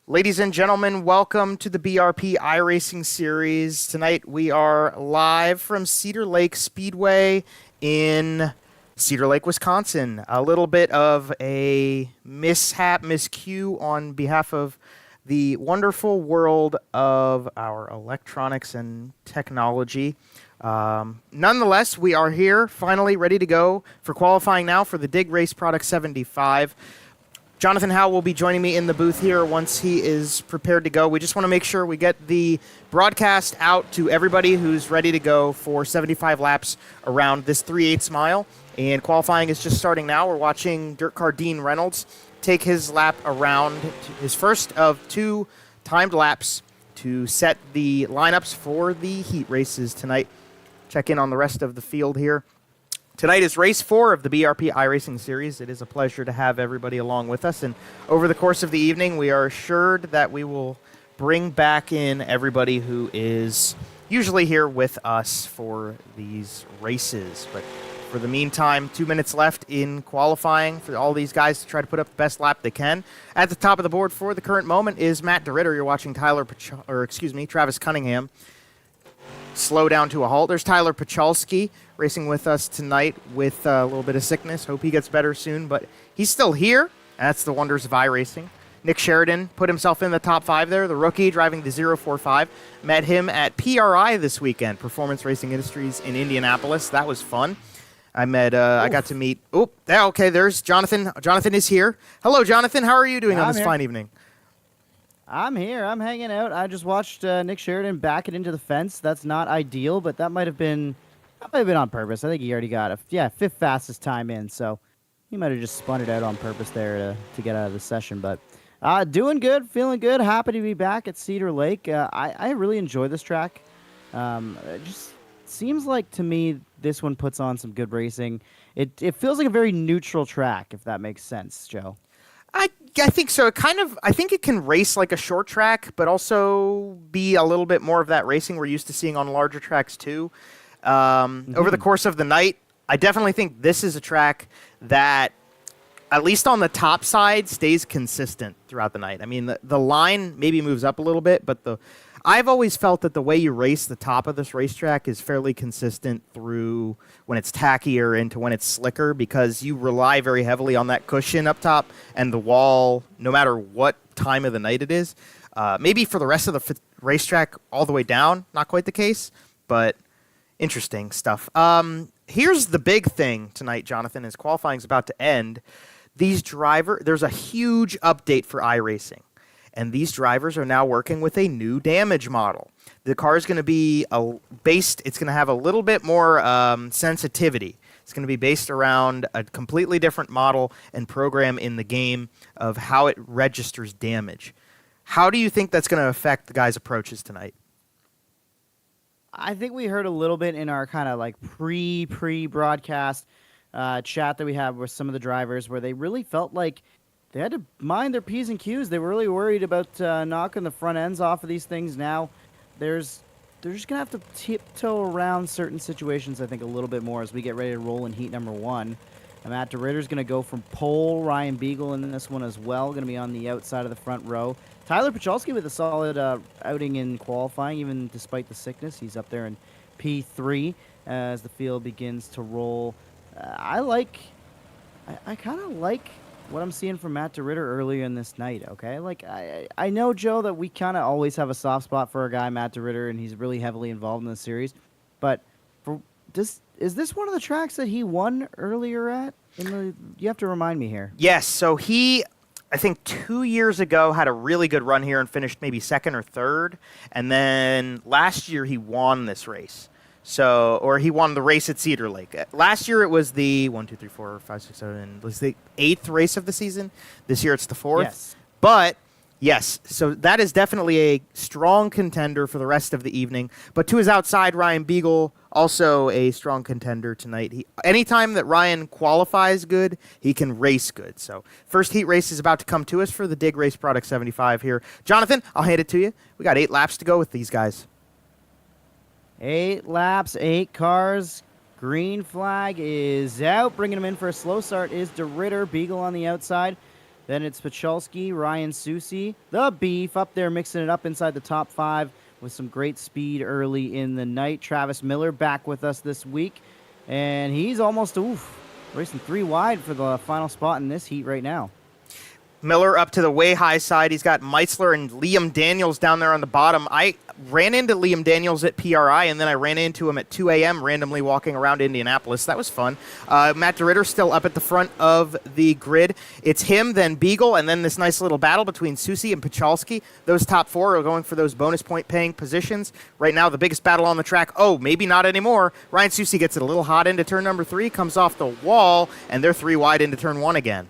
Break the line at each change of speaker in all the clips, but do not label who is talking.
Ladies and gentlemen, welcome to the BRP iRacing series. Tonight we are live from Cedar Lake Speedway in Cedar Lake, Wisconsin. A little bit of a miscue on behalf of the wonderful world of our electronics and technology. Nonetheless, we are here, finally ready to go for qualifying now for the Dig Race Product 75. Jonathan Howe will be joining me in the booth here once he is prepared to go. We just want to make sure we get the broadcast out to everybody who's ready to go for 75 laps around this 3/8 mile. And qualifying is just starting now. We're watching Dirt Car Dean Reynolds take his lap around, his first of two timed laps to set the lineups for the heat races tonight. Check in on the rest of the field here. Tonight is race 4 of the BRP iRacing series. It is a pleasure to have everybody along with us. And over the course of the evening, we are assured that we will bring back in everybody who is usually here with us for these races. But for the meantime, 2 minutes left in qualifying for all these guys to try to put up the best lap they can. At the top of the board for the current moment is Matt DeRitter. You're watching Travis Cunningham slow down to a halt. There's Tyler Pachalski racing with us tonight with a little bit of sickness. Hope he gets better soon, but he's still here. That's the wonders of iRacing. Nick Sheridan put himself in the top 5 there, the rookie driving the 045. Met him at PRI this weekend, Performance Racing Industries in Indianapolis. That was fun. I got to meet, there's Jonathan. Jonathan is here. Hello, Jonathan. How are you doing on this fine evening?
I'm here. I'm hanging out. I just watched Nick Sheridan back it into the fence. That's not ideal, but that might have been on purpose. I think he already got fifth fastest time in, so he might have just spun it out on purpose there to get out of the session. But doing good, feeling good, happy to be back at Cedar Lake. I really enjoy this track. It just seems like to me this one puts on some good racing. It feels like a very neutral track, if that makes sense, Joe.
I think so. I think it can race like a short track, but also be a little bit more of that racing we're used to seeing on larger tracks too. Over the course of the night, I definitely think this is a track that, at least on the top side, stays consistent throughout the night. I mean, the line maybe moves up a little bit, but I've always felt that the way you race the top of this racetrack is fairly consistent through when it's tackier into when it's slicker, because you rely very heavily on that cushion up top and the wall, no matter what time of the night it is. Maybe for the rest of the racetrack all the way down, not quite the case, but interesting stuff. Here's the big thing tonight, Jonathan, as qualifying is about to end. There's a huge update for iRacing. And these drivers are now working with a new damage model. The car is going to be it's going to have a little bit more sensitivity. It's going to be based around a completely different model and program in the game of how it registers damage. How do you think that's going to affect the guys' approaches tonight?
I think we heard a little bit in our kind of like pre-broadcast chat that we had with some of the drivers where they really felt like they had to mind their P's and Q's. They were really worried about knocking the front ends off of these things. Now, they're just going to have to tiptoe around certain situations, I think, a little bit more as we get ready to roll in heat number 1. And Matt DeRitter's going to go from pole. Ryan Beagle in this one as well, going to be on the outside of the front row. Tyler Pachalski with a solid outing in qualifying, even despite the sickness. He's up there in P3 as the field begins to roll. I kind of like what I'm seeing from Matt DeRitter earlier in this night, okay? Like, I know, Joe, that we kind of always have a soft spot for a guy, Matt DeRitter, and he's really heavily involved in the series. But is this one of the tracks that he won earlier at? You have to remind me here.
Yes, so he, I think 2 years ago, had a really good run here and finished maybe second or third. And then last year he won this race. Or he won the race at Cedar Lake. Last year it was the 1, 2, 3, 4, 5, 6, 7. It was the 8th race of the season. This year it's the 4th.
Yes.
But yes, so that is definitely a strong contender for the rest of the evening. But to his outside, Ryan Beagle, also a strong contender tonight. Anytime that Ryan qualifies good, he can race good. So first heat race is about to come to us for the Dig Race Product 75 here. Jonathan, I'll hand it to you. We got 8 laps to go with these guys.
8 laps, 8 cars. Green flag is out. Bringing him in for a slow start is DeRitter. Beagle on the outside. Then it's Pacholski, Ryan Susi, the Beef up there mixing it up inside the top 5 with some great speed early in the night. Travis Miller back with us this week, and he's almost racing 3 wide for the final spot in this heat right now.
Miller up to the way high side. He's got Meitzler and Liam Daniels down there on the bottom. I ran into Liam Daniels at PRI, and then I ran into him at 2 a.m. randomly walking around Indianapolis. That was fun. Matt DeRitter still up at the front of the grid. It's him, then Beagle, and then this nice little battle between Susi and Pacholski. Those top 4 are going for those bonus point paying positions. Right now, the biggest battle on the track. Oh, maybe not anymore. Ryan Susi gets it a little hot into turn number 3, comes off the wall, and they're 3 wide into turn 1 again.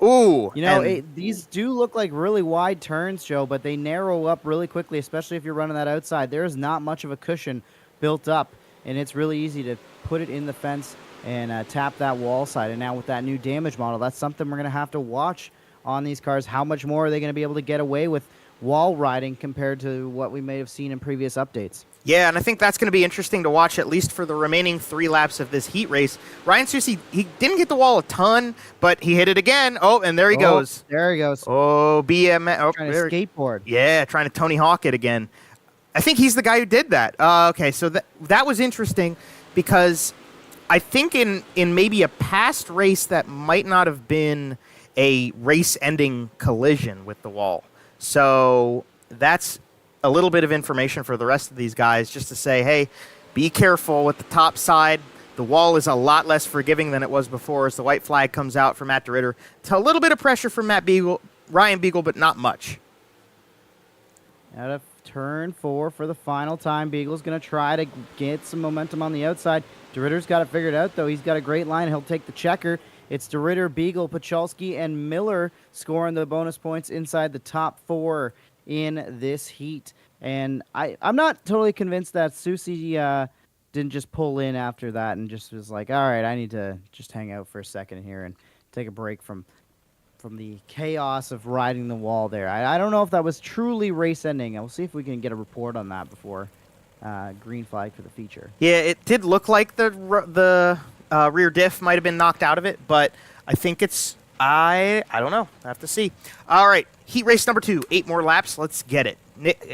Ooh.
You know, these do look like really wide turns, Joe, but they narrow up really quickly, especially if you're running that outside. There is not much of a cushion built up, and it's really easy to put it in the fence and tap that wall side. And now with that new damage model, that's something we're going to have to watch on these cars. How much more are they going to be able to get away with wall riding compared to what we may have seen in previous updates?
Yeah, and I think that's going to be interesting to watch, at least for the remaining 3 laps of this heat race. Ryan Susi, he didn't get the wall a ton, but he hit it again. Oh, and there he goes.
There he goes.
Oh, BM. Oh,
trying to skateboard.
Yeah, trying to Tony Hawk it again. I think he's the guy who did that. Okay, so that was interesting because I think in maybe a past race that might not have been a race-ending collision with the wall. So that's a little bit of information for the rest of these guys, just to say, hey, be careful with the top side. The wall is a lot less forgiving than it was before as the white flag comes out for Matt DeRitter. It's a little bit of pressure from Ryan Beagle, but not much.
Out of turn 4 for the final time. Beagle's going to try to get some momentum on the outside. DeRitter's got it figured out, though. He's got a great line. He'll take the checker. It's DeRitter, Beagle, Pacholski, and Miller scoring the bonus points inside the top 4 in this heat. And I'm not totally convinced that Susi didn't just pull in after that and just was like, all right, I need to just hang out for a second here and take a break from the chaos of riding the wall there. I don't know if that was truly race ending. We'll see if we can get a report on that before green flag for the feature.
Yeah, it did look like the rear diff might have been knocked out of it, but I think it's I don't know. I have to see. All right, heat race number 2, 8 more laps. Let's get it.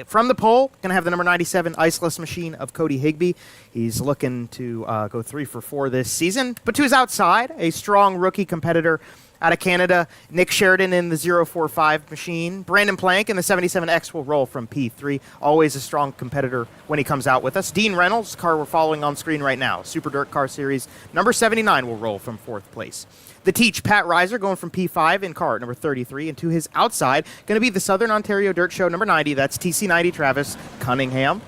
From the pole, going to have the number 97 Iceless Machine of Cody Higbie. He's looking to go 3 for 4 this season. But to his outside, a strong rookie competitor out of Canada, Nick Sheridan in the 045 machine. Brandon Plank in the 77X will roll from P3. Always a strong competitor when he comes out with us. Dean Reynolds, car we're following on screen right now, Super Dirt Car Series, number 79 will roll from 4th place. The Teach, Pat Reiser, going from P5 in car number 33, and to his outside, going to be the Southern Ontario Dirt Show number 90. That's TC90 Travis Cunningham.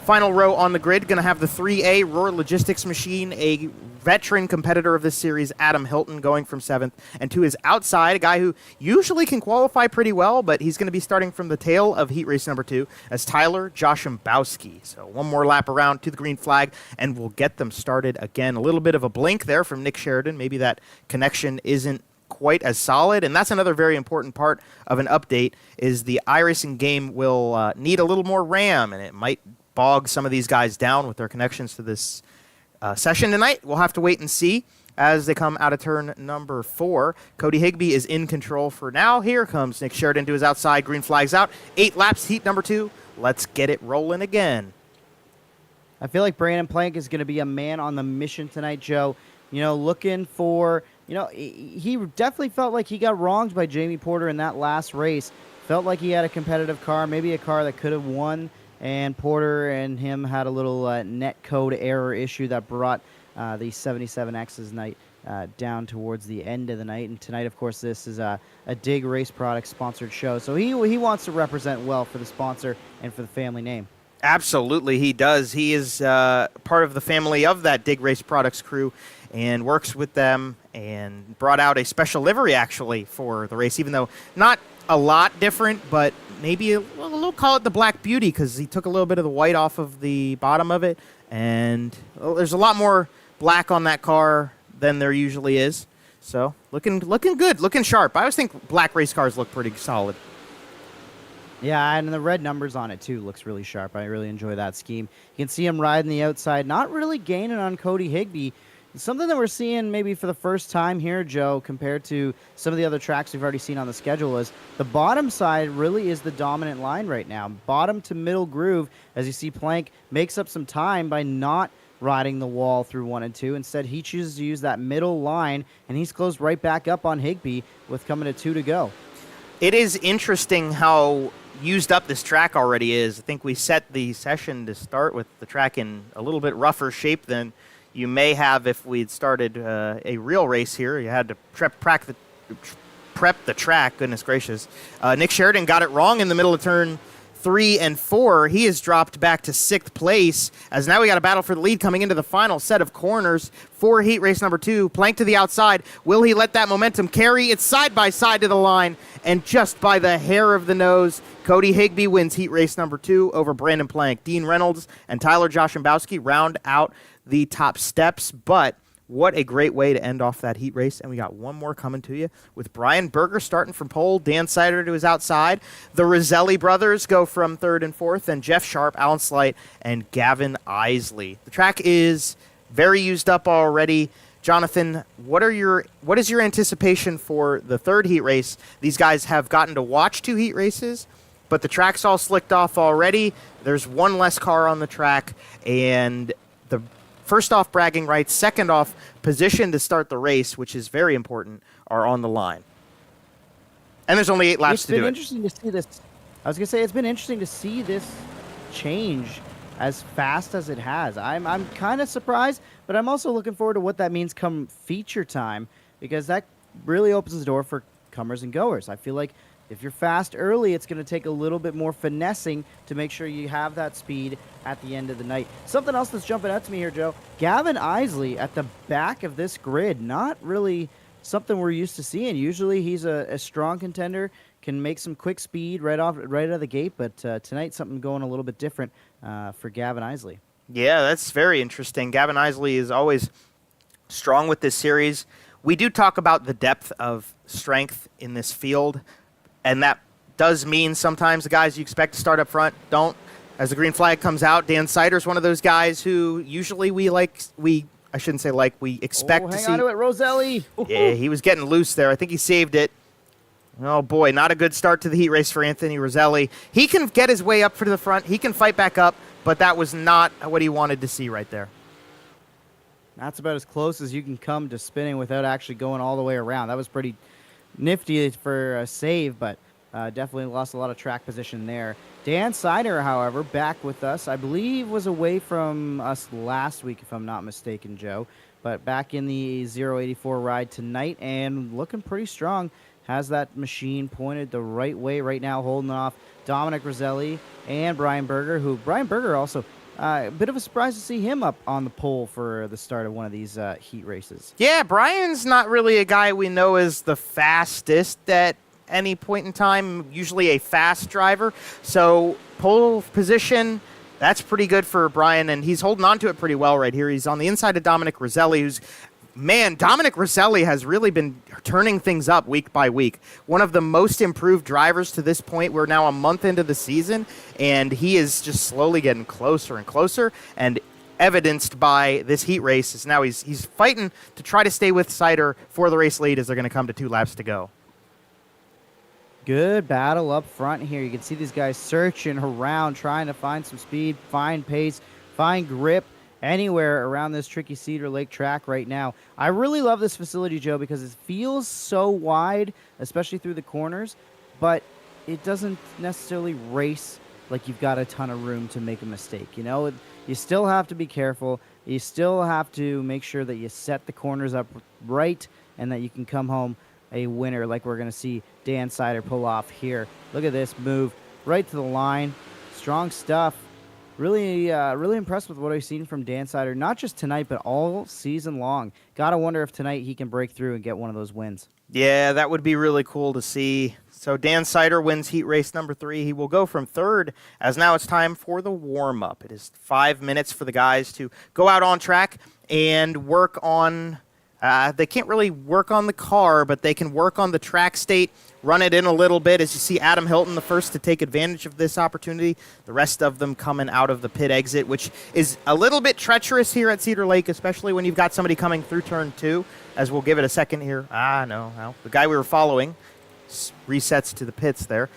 Final row on the grid, going to have the 3A Roar Logistics Machine, a veteran competitor of this series, Adam Hilton, going from 7th. And to his outside, a guy who usually can qualify pretty well, but he's going to be starting from the tail of heat race number 2 as Tyler Joshimbowski. So one more lap around to the green flag, and we'll get them started again. A little bit of a blink there from Nick Sheridan. Maybe that connection isn't quite as solid, and that's another very important part of an update is the iRacing game will need a little more RAM, and it might bog some of these guys down with their connections to this session tonight. We'll have to wait and see as they come out of turn number 4. Cody Higbie is in control for now. Here comes Nick Sheridan to his outside. Green flag's out. 8 laps, heat number 2. Let's get it rolling again.
I feel like Brandon Plank is going to be a man on the mission tonight, Joe. You know, looking for, he definitely felt like he got wronged by Jamie Porter in that last race. Felt like he had a competitive car, maybe a car that could have won. And Porter and him had a little net code error issue that brought the 77X's night down towards the end of the night. And tonight, of course, this is a Dig Race Products sponsored show. So he wants to represent well for the sponsor and for the family name.
Absolutely, he does. He is part of the family of that Dig Race Products crew and works with them and brought out a special livery, actually, for the race, even though not a lot different, but maybe we'll call it the Black Beauty because he took a little bit of the white off of the bottom of it, and there's a lot more black on that car than there usually is. So looking good, looking sharp. I always think black race cars look pretty solid.
Yeah, and the red numbers on it, too, looks really sharp. I really enjoy that scheme. You can see him riding the outside, not really gaining on Cody Higbie. Something that we're seeing maybe for the first time here, Joe, compared to some of the other tracks we've already seen on the schedule, is the bottom side really is the dominant line right now. Bottom to middle groove, as you see Plank makes up some time by not riding the wall through 1 and 2. Instead, he chooses to use that middle line, and he's closed right back up on Higbie with coming to 2 to go.
It is interesting how used up this track already is. I think we set the session to start with the track in a little bit rougher shape than you may have if we'd started a real race here. You had to prep the track, goodness gracious. Nick Sheridan got it wrong in the middle of turn 3 and 4. He has dropped back to 6th place, as now we got a battle for the lead coming into the final set of corners for heat race number 2. Plank to the outside. Will he let that momentum carry? It's side by side to the line, and just by the hair of the nose, Cody Higbie wins heat race number 2 over Brandon Plank. Dean Reynolds and Tyler Joshimbowski round out the top steps, but what a great way to end off that heat race. And we got one more coming to you with Brian Berger starting from pole, Dan Sider to his outside. The Roselli brothers go from 3rd and 4th, and Jeff Sharp, Alan Slight, and Gavin Isley. The track is very used up already. Jonathan, what is your anticipation for the 3rd heat race? These guys have gotten to watch 2 heat races, but the track's all slicked off already. There's one less car on the track, and the first off bragging rights, second off position to start the race, which is very important, are on the line. And there's only 8 laps to do it.
It's been interesting to see this. I was going to say, it's been interesting to see this change as fast as it has. I'm kind of surprised, but I'm also looking forward to what that means come feature time, because that really opens the door for comers and goers. I feel like if you're fast early, it's going to take a little bit more finessing to make sure you have that speed at the end of the night. Something else that's jumping out to me here, Joe. Gavin Isley at the back of this grid. Not really something we're used to seeing. Usually he's a strong contender, can make some quick speed right out of the gate, but tonight something going a little bit different for Gavin Isley.
Yeah, that's very interesting. Gavin Isley is always strong with this series. We do talk about the depth of strength in this field, and that does mean sometimes the guys you expect to start up front don't. As the green flag comes out, Dan Sider's one of those guys who usually we expect to see.
Hang on to it, Roselli.
Yeah, he was getting loose there. I think he saved it. Oh, boy, not a good start to the heat race for Anthony Roselli. He can get his way up to the front. He can fight back up, but that was not what he wanted to see right there.
That's about as close as you can come to spinning without actually going all the way around. That was pretty nifty for a save, but definitely lost a lot of track position there. Dan Sider, however, back with us. I believe was away from us last week, if I'm not mistaken, Joe. But back in the 084 ride tonight and looking pretty strong. Has that machine pointed the right way right now, holding off Dominic Roselli and Brian Berger, who Brian Berger also a bit of a surprise to see him up on the pole for the start of one of these heat races.
Yeah, Brian's not really a guy we know as the fastest at any point in time, usually a fast driver. So pole position, that's pretty good for Brian, and he's holding on to it pretty well right here. He's on the inside of Dominic Roselli, Dominic Roselli has really been turning things up week by week. One of the most improved drivers to this point. We're now a month into the season, and he is just slowly getting closer and closer, and evidenced by this heat race is now he's fighting to try to stay with Sider for the race lead as they're going to come to 2 laps to go.
Good battle up front here. You can see these guys searching around, trying to find some speed, find pace, find grip anywhere around this tricky Cedar Lake track right now. I really love this facility, Joe, because it feels so wide, especially through the corners, but it doesn't necessarily race like you've got a ton of room to make a mistake. You know, you still have to be careful. You still have to make sure that you set the corners up right and that you can come home a winner like we're going to see Dan Sider pull off here. Look at this move right to the line. Strong stuff. Really impressed with what I've seen from Dan Sider, not just tonight, but all season long. Gotta wonder if tonight he can break through and get one of those wins.
Yeah, that would be really cool to see. So Dan Sider wins heat race number 3. He will go from 3rd, as now it's time for the warm-up. It is 5 minutes for the guys to go out on track and work on They can't really work on the car, but they can work on the track state, run it in a little bit. As you see, Adam Hilton, the first to take advantage of this opportunity. The rest of them coming out of the pit exit, which is a little bit treacherous here at Cedar Lake, especially when you've got somebody coming through turn 2, as we'll give it a second here. No. The guy we were following resets to the pits there.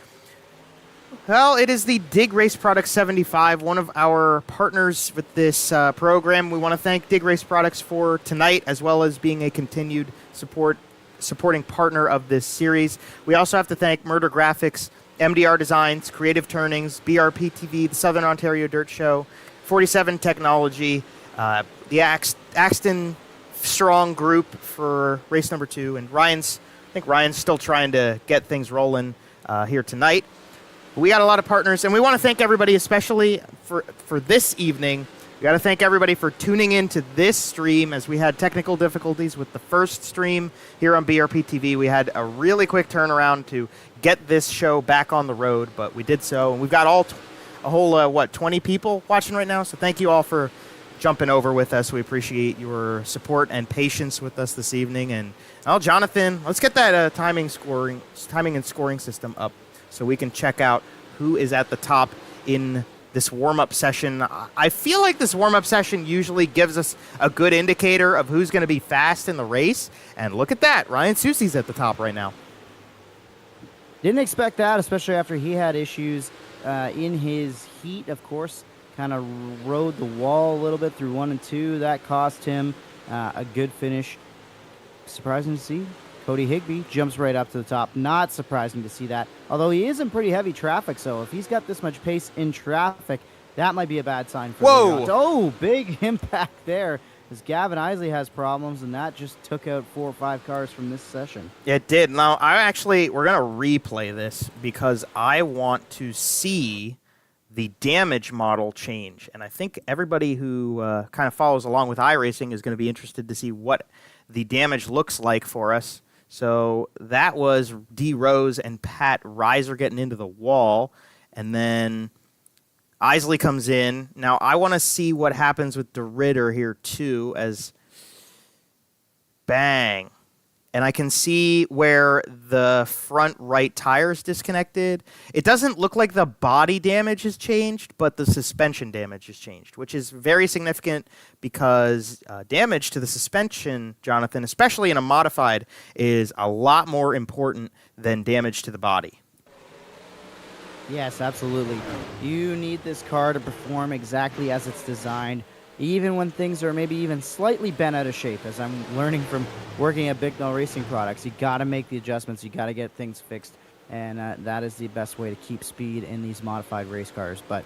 Well, it is the Dig Race Products 75, one of our partners with this program. We want to thank Dig Race Products for tonight, as well as being a continued supporting partner of this series. We also have to thank Murder Graphics, MDR Designs, Creative Turnings, BRPtv, the Southern Ontario Dirt Show, 47 Technology, the Axton Strong Group for race number 2, and I think Ryan's still trying to get things rolling here tonight. We got a lot of partners, and we want to thank everybody, especially for this evening. We got to thank everybody for tuning in to this stream, as we had technical difficulties with the first stream here on BRPtv. We had a really quick turnaround to get this show back on the road, but we did so, and we've got a whole 20 people watching right now. So thank you all for jumping over with us. We appreciate your support and patience with us this evening. And Jonathan, let's get that timing and scoring system up, so we can check out who is at the top in this warm-up session. I feel like this warm-up session usually gives us a good indicator of who's going to be fast in the race. And look at that. Ryan Susie's at the top right now.
Didn't expect that, especially after he had issues in his heat, of course. Kind of rode the wall a little bit through 1 and 2. That cost him a good finish. Surprising to see. Cody Higbie jumps right up to the top. Not surprising to see that. Although he is in pretty heavy traffic, so if he's got this much pace in traffic, that might be a bad sign for him. Oh, big impact there. As Gavin Isley has problems, and that just took out 4 or 5 cars from this session.
It did. Now, we're going to replay this because I want to see the damage model change. And I think everybody who kind of follows along with iRacing is going to be interested to see what the damage looks like for us. So that was D. Rose and Pat Reiser getting into the wall. And then Isley comes in. Now, I want to see what happens with the Ritter here, too, as bang. And I can see where the front right tire is disconnected. It doesn't look like the body damage has changed, but the suspension damage has changed, which is very significant because damage to the suspension, Jonathan, especially in a modified, is a lot more important than damage to the body.
Yes, absolutely. You need this car to perform exactly as it's designed, even when things are maybe even slightly bent out of shape. As I'm learning from working at Bignell Racing Products, you got to make the adjustments. You got to get things fixed, and that is the best way to keep speed in these modified race cars. But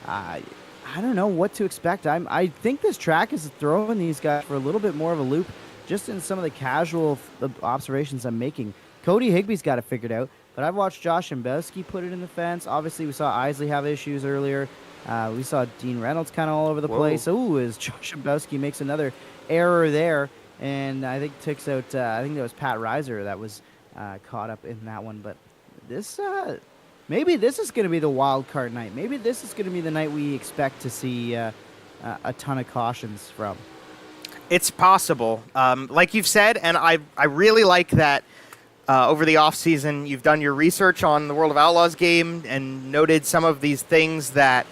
I don't know what to expect. I think this track is throwing these guys for a little bit more of a loop, just in some of the casual observations I'm making. Cody Higbie's got it figured out, but I've watched Josh Szembowski put it in the fence. Obviously, we saw Isley have issues earlier. We saw Dean Reynolds kind of all over the place. Ooh, as Josh Szembowski makes another error there, and I think takes out, I think that was Pat Reiser that was caught up in that one. But this, maybe this is going to be the wild card night. Maybe this is going to be the night we expect to see a ton of cautions from.
It's possible. Like you've said, and I really like that over the offseason, you've done your research on the World of Outlaws game and noted some of these things that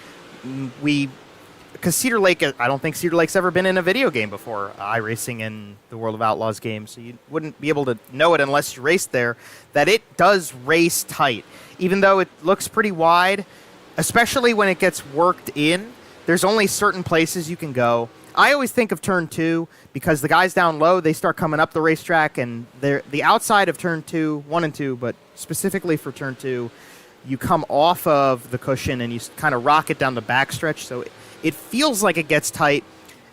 because Cedar Lake, I don't think Cedar Lake's ever been in a video game before, iRacing and the World of Outlaws game, so you wouldn't be able to know it unless you raced there, that it does race tight. Even though it looks pretty wide, especially when it gets worked in, there's only certain places you can go. I always think of turn 2 because the guys down low, they start coming up the racetrack, and they're the outside of turn 1 and 2, but specifically for turn 2, you come off of the cushion and you kind of rocket down the backstretch, so it feels like it gets tight.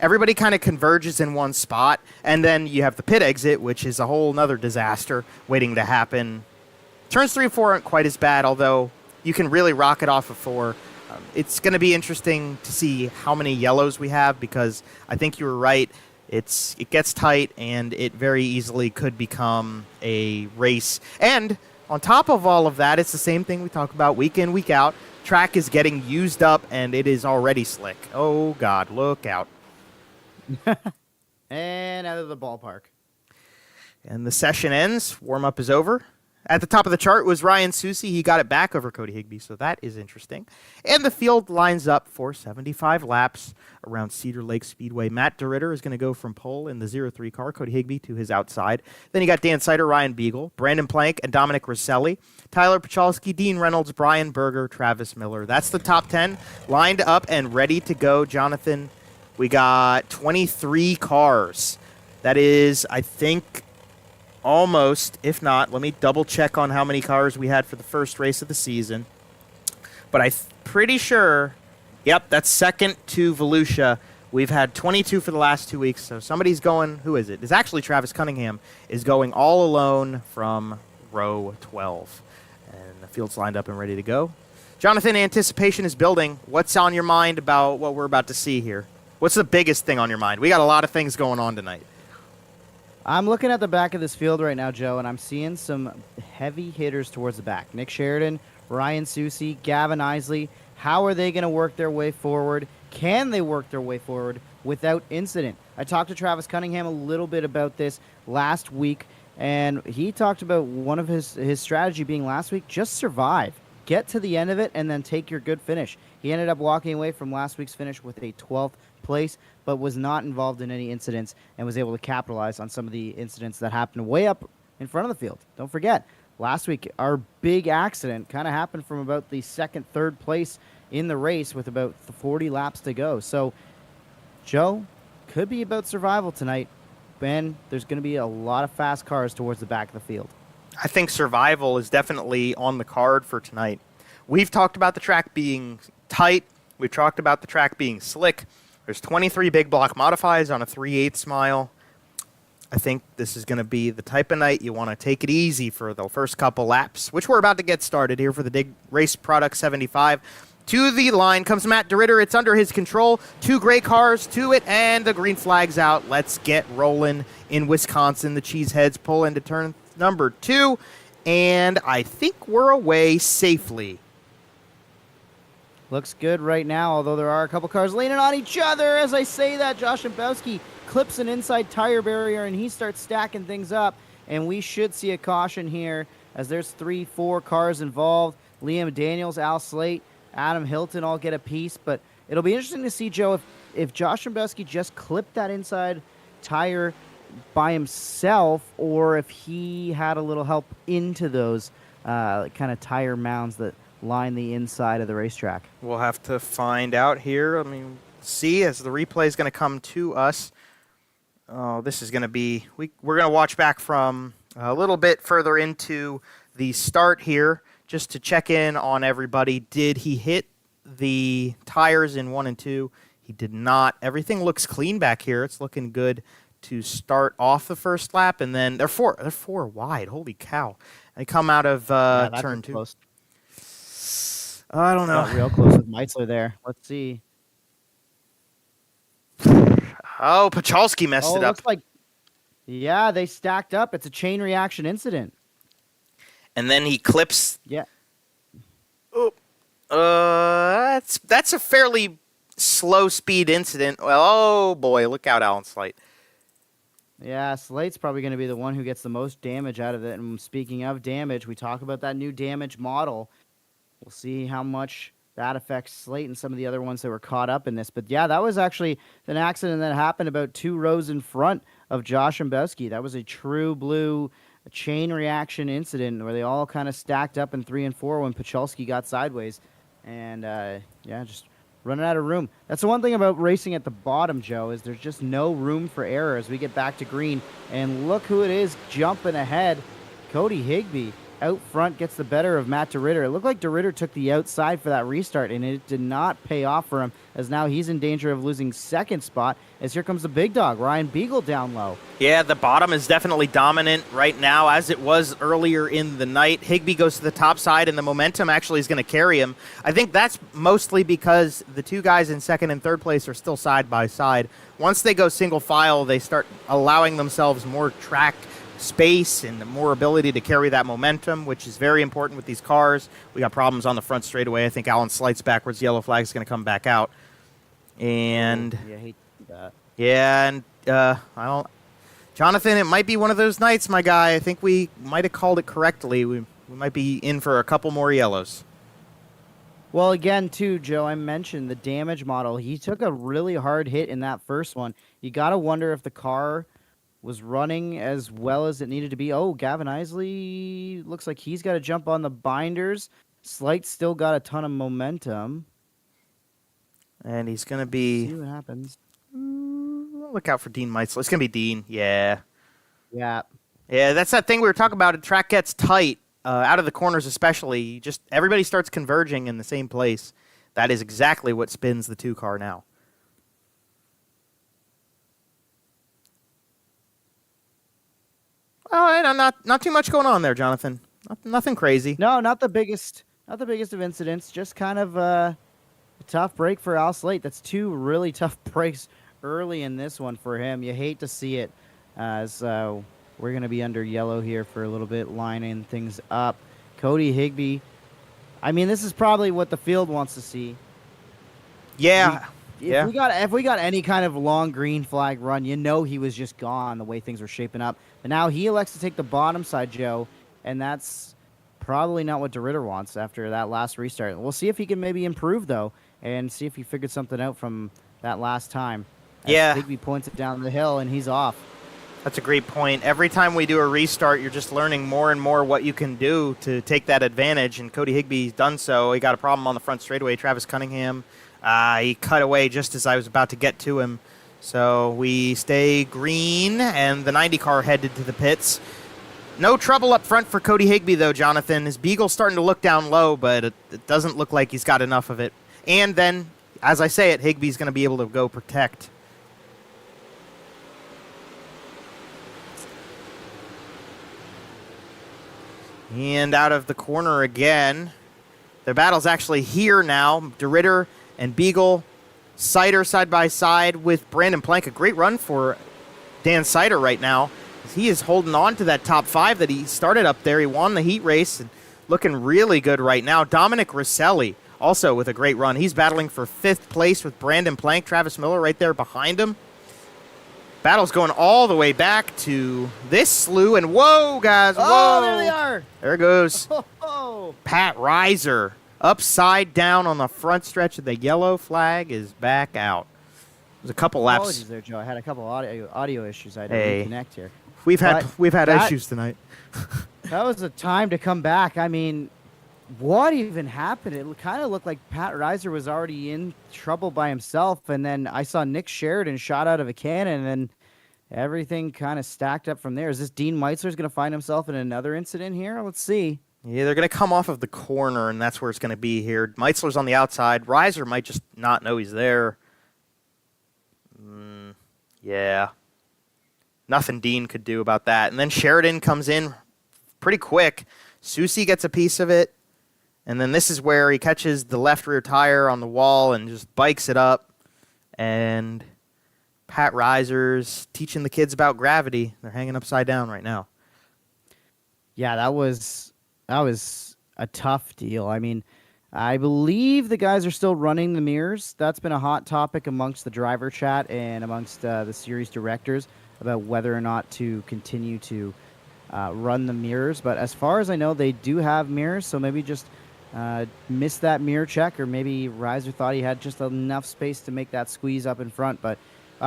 Everybody kind of converges in one spot, and then you have the pit exit, which is a whole nother disaster waiting to happen. Turns 3 and 4 aren't quite as bad, although you can really rocket off of 4. It's going to be interesting to see how many yellows we have, because I think you were right. It gets tight, and it very easily could become a race. And on top of all of that, it's the same thing we talk about week in, week out. Track is getting used up, and it is already slick. Oh, God, look out.
And out of the ballpark.
And the session ends. Warm-up is over. At the top of the chart was Ryan Susi. He got it back over Cody Higbie, so that is interesting. And the field lines up for 75 laps around Cedar Lake Speedway. Matt DeRitter is going to go from pole in the 03 car, Cody Higbie, to his outside. Then you got Dan Sider, Ryan Beagle, Brandon Plank, and Dominic Rosselli. Tyler Pachalski, Dean Reynolds, Brian Berger, Travis Miller. That's the top 10 lined up and ready to go. Jonathan, we got 23 cars. That is, I think, almost, if not, let me double check on how many cars we had for the first race of the season. But I'm pretty sure, yep, that's second to Volusia. We've had 22 for the last 2 weeks, so somebody's going, who is it? It's actually Travis Cunningham is going all alone from row 12. And the field's lined up and ready to go. Jonathan, anticipation is building. What's on your mind about what we're about to see here? What's the biggest thing on your mind? We got a lot of things going on tonight.
I'm looking at the back of this field right now, Joe, and I'm seeing some heavy hitters towards the back. Nick Sheridan, Ryan Susi, Gavin Isley. How are they going to work their way forward? Can they work their way forward without incident? I talked to Travis Cunningham a little bit about this last week, and he talked about one of his strategy being last week, just survive. Get to the end of it and then take your good finish. He ended up walking away from last week's finish with a 12th place, but was not involved in any incidents and was able to capitalize on some of the incidents that happened way up in front of the field. Don't forget, last week, our big accident kind of happened from about the second, third place in the race with about 40 laps to go. So, Joe, could be about survival tonight. Ben, there's going to be a lot of fast cars towards the back of the field.
I think survival is definitely on the card for tonight. We've talked about the track being tight. We've talked about the track being slick. There's 23 big block modifies on a 3/8 mile. I think this is going to be the type of night you want to take it easy for the first couple laps, which we're about to get started here for the Dig Race Product 75. To the line comes Matt DeRitter. It's under his control. 2 gray cars to it, and the green flag's out. Let's get rolling in Wisconsin. The Cheeseheads pull into turn number 2, and I think we're away safely.
Looks good right now, although there are a couple cars leaning on each other. As I say that, Josh Dembowski clips an inside tire barrier, and he starts stacking things up. And we should see a caution here, as there's 3-4 cars involved. Liam Daniels, Al Slate, Adam Hilton all get a piece. But it'll be interesting to see, Joe, if Josh Dembowski just clipped that inside tire by himself, or if he had a little help into those kind of tire mounds that line the inside of the racetrack.
We'll have to find out here. I mean, see as the replay is going to come to us. Oh, this is going to be, we're going to watch back from a little bit further into the start here just to check in on everybody. Did he hit the tires in 1 and 2? He did not. Everything looks clean back here. It's looking good to start off the first lap, and then they're four wide. Holy cow! They come out of turn 2.
Close.
I don't know.
Got real close with Meitzler there. Let's see.
Oh, Pachalski messed it up.
Looks like, yeah, they stacked up. It's a chain reaction incident.
And then he clips.
Yeah.
Oh, that's a fairly slow speed incident. Well, oh boy, look out, Alan Slate.
Yeah, Slate's probably going to be the one who gets the most damage out of it. And speaking of damage, we talk about that new damage model. We'll see how much that affects Slate and some of the other ones that were caught up in this. But yeah, that was actually an accident that happened about 2 rows in front of Josh Dembowski. That was a true blue chain reaction incident where they all kind of stacked up in 3 and 4 when Pachalski got sideways. And yeah, just running out of room. That's the one thing about racing at the bottom, Joe, is there's just no room for error as we get back to green. And look who it is jumping ahead. Cody Higbie out front gets the better of Matt DeRitter. It looked like DeRitter took the outside for that restart, and it did not pay off for him, as now he's in danger of losing second spot, as here comes the big dog, Ryan Beagle, down low.
Yeah, the bottom is definitely dominant right now, as it was earlier in the night. Higbie goes to the top side, and the momentum actually is going to carry him. I think that's mostly because the 2 guys in second and third place are still side by side. Once they go single file, they start allowing themselves more track space and more ability to carry that momentum, which is very important with these cars. We got problems on the front straightaway. I think Alan Slights backwards. Yellow flag is going to come back out. And
yeah, I hate that.
yeah, and I don't. Jonathan, it might be one of those nights, my guy. I think we might have called it correctly. We might be in for a couple more yellows.
Well, again, too, Joe, I mentioned the damage model. He took a really hard hit in that first one. You got to wonder if the car was running as well as it needed to be. Oh, Gavin Isley looks like he's got to jump on the binders. Slight still got a ton of momentum.
And he's going to be...
See what happens.
Look out for Dean Meitzel. It's going to be Dean. Yeah.
Yeah.
Yeah, that's that thing we were talking about. The track gets tight, out of the corners especially. Just everybody starts converging in the same place. That is exactly what spins the 2-car now. Oh, and not too much going on there, Jonathan. Nothing crazy.
No, not the biggest of incidents. Just kind of a tough break for Al Slate. That's 2 really tough breaks early in this one for him. You hate to see it, as we're going to be under yellow here for a little bit, lining things up. Cody Higbie. I mean, this is probably what the field wants to see.
Yeah.
If we got any kind of long green flag run, you know he was just gone the way things were shaping up. But now he elects to take the bottom side, Joe, and that's probably not what DeRitter wants after that last restart. We'll see if he can maybe improve, though, and see if he figured something out from that last time.
Yeah.
Higbie points it down the hill, and he's off.
That's a great point. Every time we do a restart, you're just learning more and more what you can do to take that advantage, and Cody Higbee's done so. He got a problem on the front straightaway. Travis Cunningham, he cut away just as I was about to get to him. So we stay green, and the 90 car headed to the pits. No trouble up front for Cody Higbie, though, Jonathan. His Beagle's starting to look down low, but it doesn't look like he's got enough of it. And then, as I say it, Higbee's going to be able to go protect. And out of the corner again. The battle's actually here now. DeRitter and Beagle. Sider side by side with Brandon Plank. A great run for Dan Sider right now. He is holding on to that top 5 that he started up there. He won the heat race and looking really good right now. Dominic Rosselli also with a great run. He's battling for 5th place with Brandon Plank. Travis Miller right there behind him. Battle's going all the way back to this slew, and whoa, guys, whoa.
Oh, there they are.
There goes
Oh.
Pat Reiser. Upside down on the front stretch of the yellow flag is back out. There's a couple laps.
Apologies there, Joe. I had a couple audio issues. I had to reconnect here.
We've had issues tonight.
That was a time to come back. I mean, what even happened? It kind of looked like Pat Reiser was already in trouble by himself, and then I saw Nick Sheridan shot out of a cannon, and everything kind of stacked up from there. Is this Dean Meitzler's going to find himself in another incident here? Let's see.
Yeah, they're going to come off of the corner, and that's where it's going to be here. Meitzler's on the outside. Reiser might just not know he's there. Yeah. Nothing Dean could do about that. And then Sheridan comes in pretty quick. Susie gets a piece of it. And then this is where he catches the left rear tire on the wall and just bikes it up. And Pat Reiser's teaching the kids about gravity. They're hanging upside down right now.
Yeah, that was a tough deal. I mean, I believe the guys are still running the mirrors. That's been a hot topic amongst the driver chat and amongst the series directors about whether or not to continue to run the mirrors. But as far as I know, they do have mirrors, so maybe just missed that mirror check, or maybe Reiser thought he had just enough space to make that squeeze up in front. But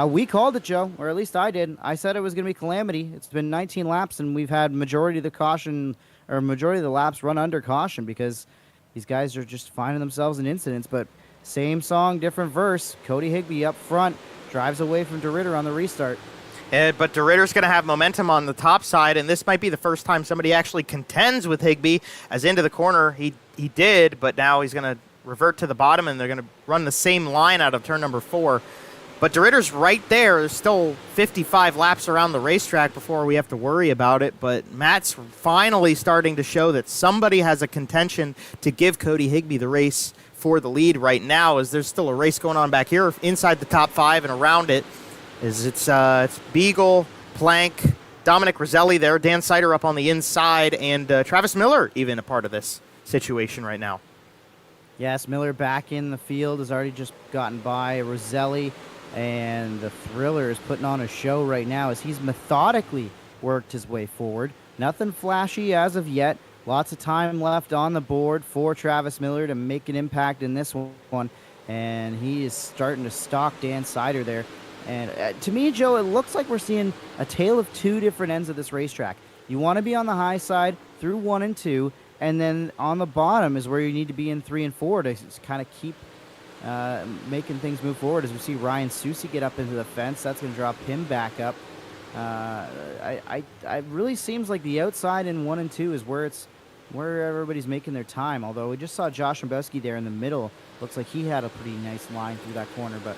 we called it, Joe, or at least I did. I said it was going to be calamity. It's been 19 laps, and we've had majority of the laps run under caution because these guys are just finding themselves in incidents. But same song, different verse. Cody Higbie up front drives away from DeRitter on the restart.
But DeRitter's going to have momentum on the top side, and this might be the first time somebody actually contends with Higbie. As into the corner, he did, but now he's going to revert to the bottom, and they're going to run the same line out of turn number 4. But DeRitter's right there. There's still 55 laps around the racetrack before we have to worry about it. But Matt's finally starting to show that somebody has a contention to give Cody Higbie the race for the lead right now, as there's still a race going on back here inside the top 5 and around it. It's Beagle, Plank, Dominic Rosselli there, Dan Sider up on the inside, and Travis Miller even a part of this situation right now.
Yes, Miller back in the field, has already just gotten by Rosselli. And the Thriller is putting on a show right now as he's methodically worked his way forward. Nothing flashy as of yet. Lots of time left on the board for Travis Miller to make an impact in this one. And he is starting to stalk Dan Sider there. And to me, Joe, it looks like we're seeing a tale of two different ends of this racetrack. You want to be on the high side through 1 and 2, and then on the bottom is where you need to be in 3 and 4 to kind of keep making things move forward. As we see Ryan Susi get up into the fence, that's going to drop him back up. It really seems like the outside in 1 and 2 is where everybody's making their time. Although we just saw Josh Dombowski there in the middle. Looks like he had a pretty nice line through that corner, but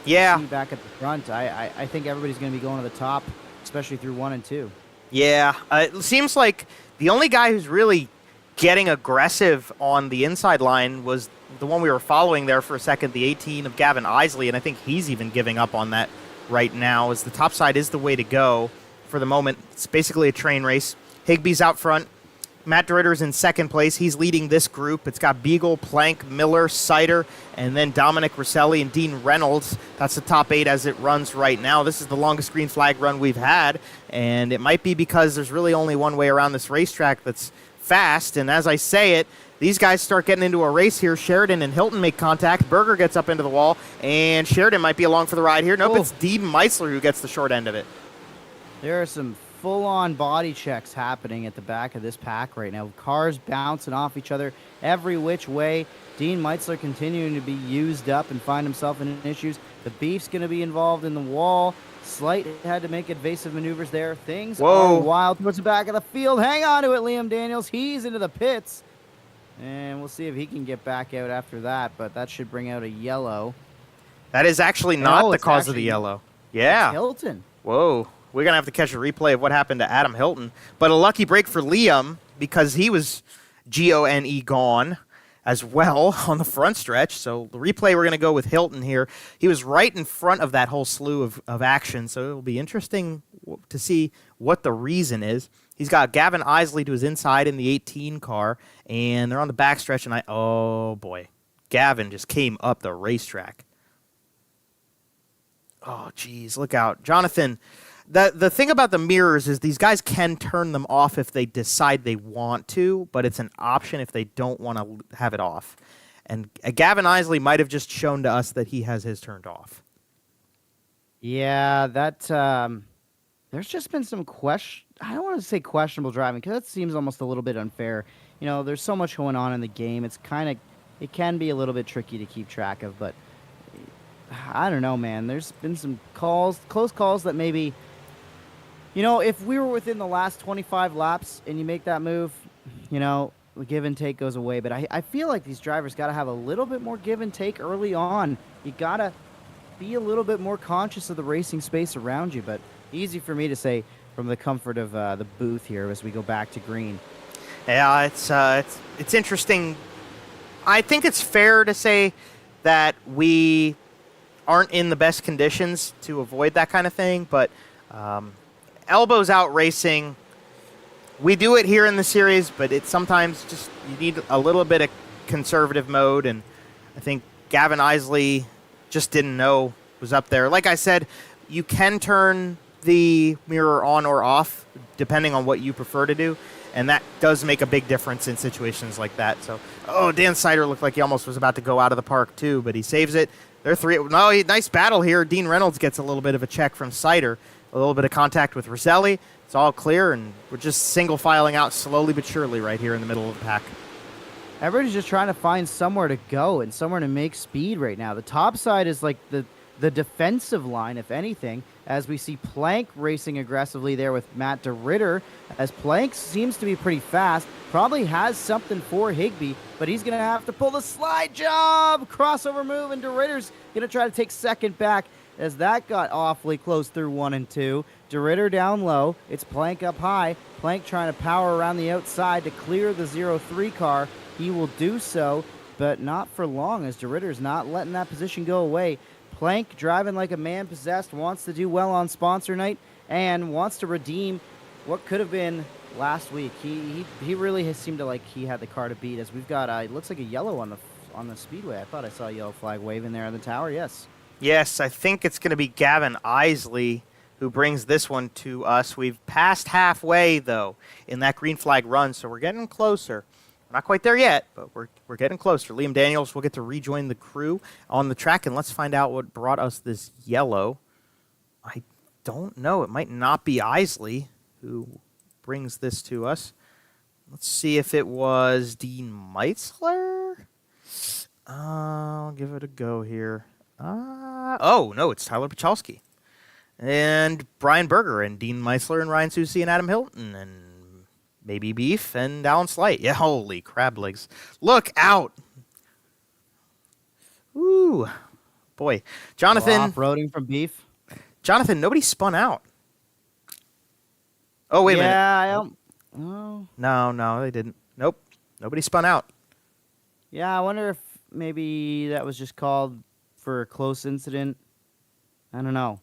yeah,
back at the front, I think everybody's going to be going to the top, especially through 1 and 2.
Yeah, it seems like the only guy who's really getting aggressive on the inside line was the one we were following there for a second, the 18 of Gavin Isley, and I think he's even giving up on that right now, as the top side is the way to go for the moment. It's basically a train race. Higbie's out front. Matt DeRitter's in second place. He's leading this group. It's got Beagle, Plank, Miller, Sider, and then Dominic Rosselli and Dean Reynolds. That's the top 8 as it runs right now. This is the longest green flag run we've had, and it might be because there's really only one way around this racetrack that's fast. And as I say it, these guys start getting into a race here. Sheridan and Hilton make contact. Berger gets up into the wall, and Sheridan might be along for the ride here. Nope, It's Dean Meisler who gets the short end of it.
There are some full-on body checks happening at the back of this pack right now. Cars bouncing off each other every which way. Dean Meisler continuing to be used up and find himself in issues. The Beef's going to be involved in the wall. Slight had to make evasive maneuvers there. Things are wild towards the back of the field. Hang on to it, Liam Daniels. He's into the pits. And we'll see if he can get back out after that, but that should bring out a yellow.
That is actually not the cause of the yellow. Yeah.
Hilton.
Whoa. We're going to have to catch a replay of what happened to Adam Hilton. But a lucky break for Liam because he was Gone gone as well on the front stretch. So the replay, we're going to go with Hilton here. He was right in front of that whole slew of action, so it'll be interesting to see what the reason is. He's got Gavin Isley to his inside in the 18 car, and they're on the backstretch, and oh boy, Gavin just came up the racetrack. Oh, geez, look out. Jonathan, the thing about the mirrors is these guys can turn them off if they decide they want to, but it's an option if they don't want to have it off. And Gavin Isley might have just shown to us that he has his turned off.
Yeah, there's just been some I don't want to say questionable driving because that seems almost a little bit unfair. You know, there's so much going on in the game. It can be a little bit tricky to keep track of, but I don't know, man. There's been some close calls that maybe, you know, if we were within the last 25 laps and you make that move, you know, the give and take goes away. But I feel like these drivers got to have a little bit more give and take early on. You got to be a little bit more conscious of the racing space around you. But easy for me to say from the comfort of the booth here as we go back to green.
Yeah, it's interesting. I think it's fair to say that we aren't in the best conditions to avoid that kind of thing, but elbows out racing, we do it here in the series, but it's sometimes just you need a little bit of conservative mode, and I think Gavin Isley just didn't know was up there. Like I said, you can turn the mirror on or off depending on what you prefer to do, and that does make a big difference in situations like that. So, Dan Sider looked like he almost was about to go out of the park too, but he saves it. They're three. No, nice battle here. Dean Reynolds gets a little bit of a check from Sider, a little bit of contact with Rosselli. It's all clear, and we're just single filing out slowly but surely right here in the middle of the pack.
Everybody's just trying to find somewhere to go and somewhere to make speed right now. The top side is like the defensive line, if anything, as we see Plank racing aggressively there with Matt DeRitter, as Plank seems to be pretty fast, probably has something for Higbie, but he's going to have to pull the slide job, crossover move, and DeRitter's going to try to take second back as that got awfully close through 1 and 2. DeRitter down low. It's Plank up high. Plank trying to power around the outside to clear the 0-3 car. He will do so, but not for long as DeRitter's not letting that position go away. Plank driving like a man possessed, wants to do well on sponsor night and wants to redeem what could have been last week. He really has seemed to like he had the car to beat, as we've got it looks like a yellow on the speedway. I thought I saw a yellow flag waving there on the tower. Yes.
Yes, I think it's going to be Gavin Isley who brings this one to us. We've passed halfway, though, in that green flag run, so we're getting closer. We're not quite there yet, but we're getting closer. Liam Daniels will get to rejoin the crew on the track, and let's find out what brought us this yellow. I don't know. It might not be Isley who brings this to us. Let's see if it was Dean Meitzler. I'll give it a go here. Oh, no, it's Tyler Pachalski. And Brian Berger and Dean Meisler and Ryan Susie and Adam Hilton and maybe Beef and Alan Slight. Yeah, holy crab legs. Look out. Ooh, boy. Jonathan.
Off-roading from Beef.
Jonathan, nobody spun out. Oh, wait a minute.
Yeah, I don't... Oh.
No, they didn't. Nope. Nobody spun out.
Yeah, I wonder if maybe that was just called for a close incident. I don't know.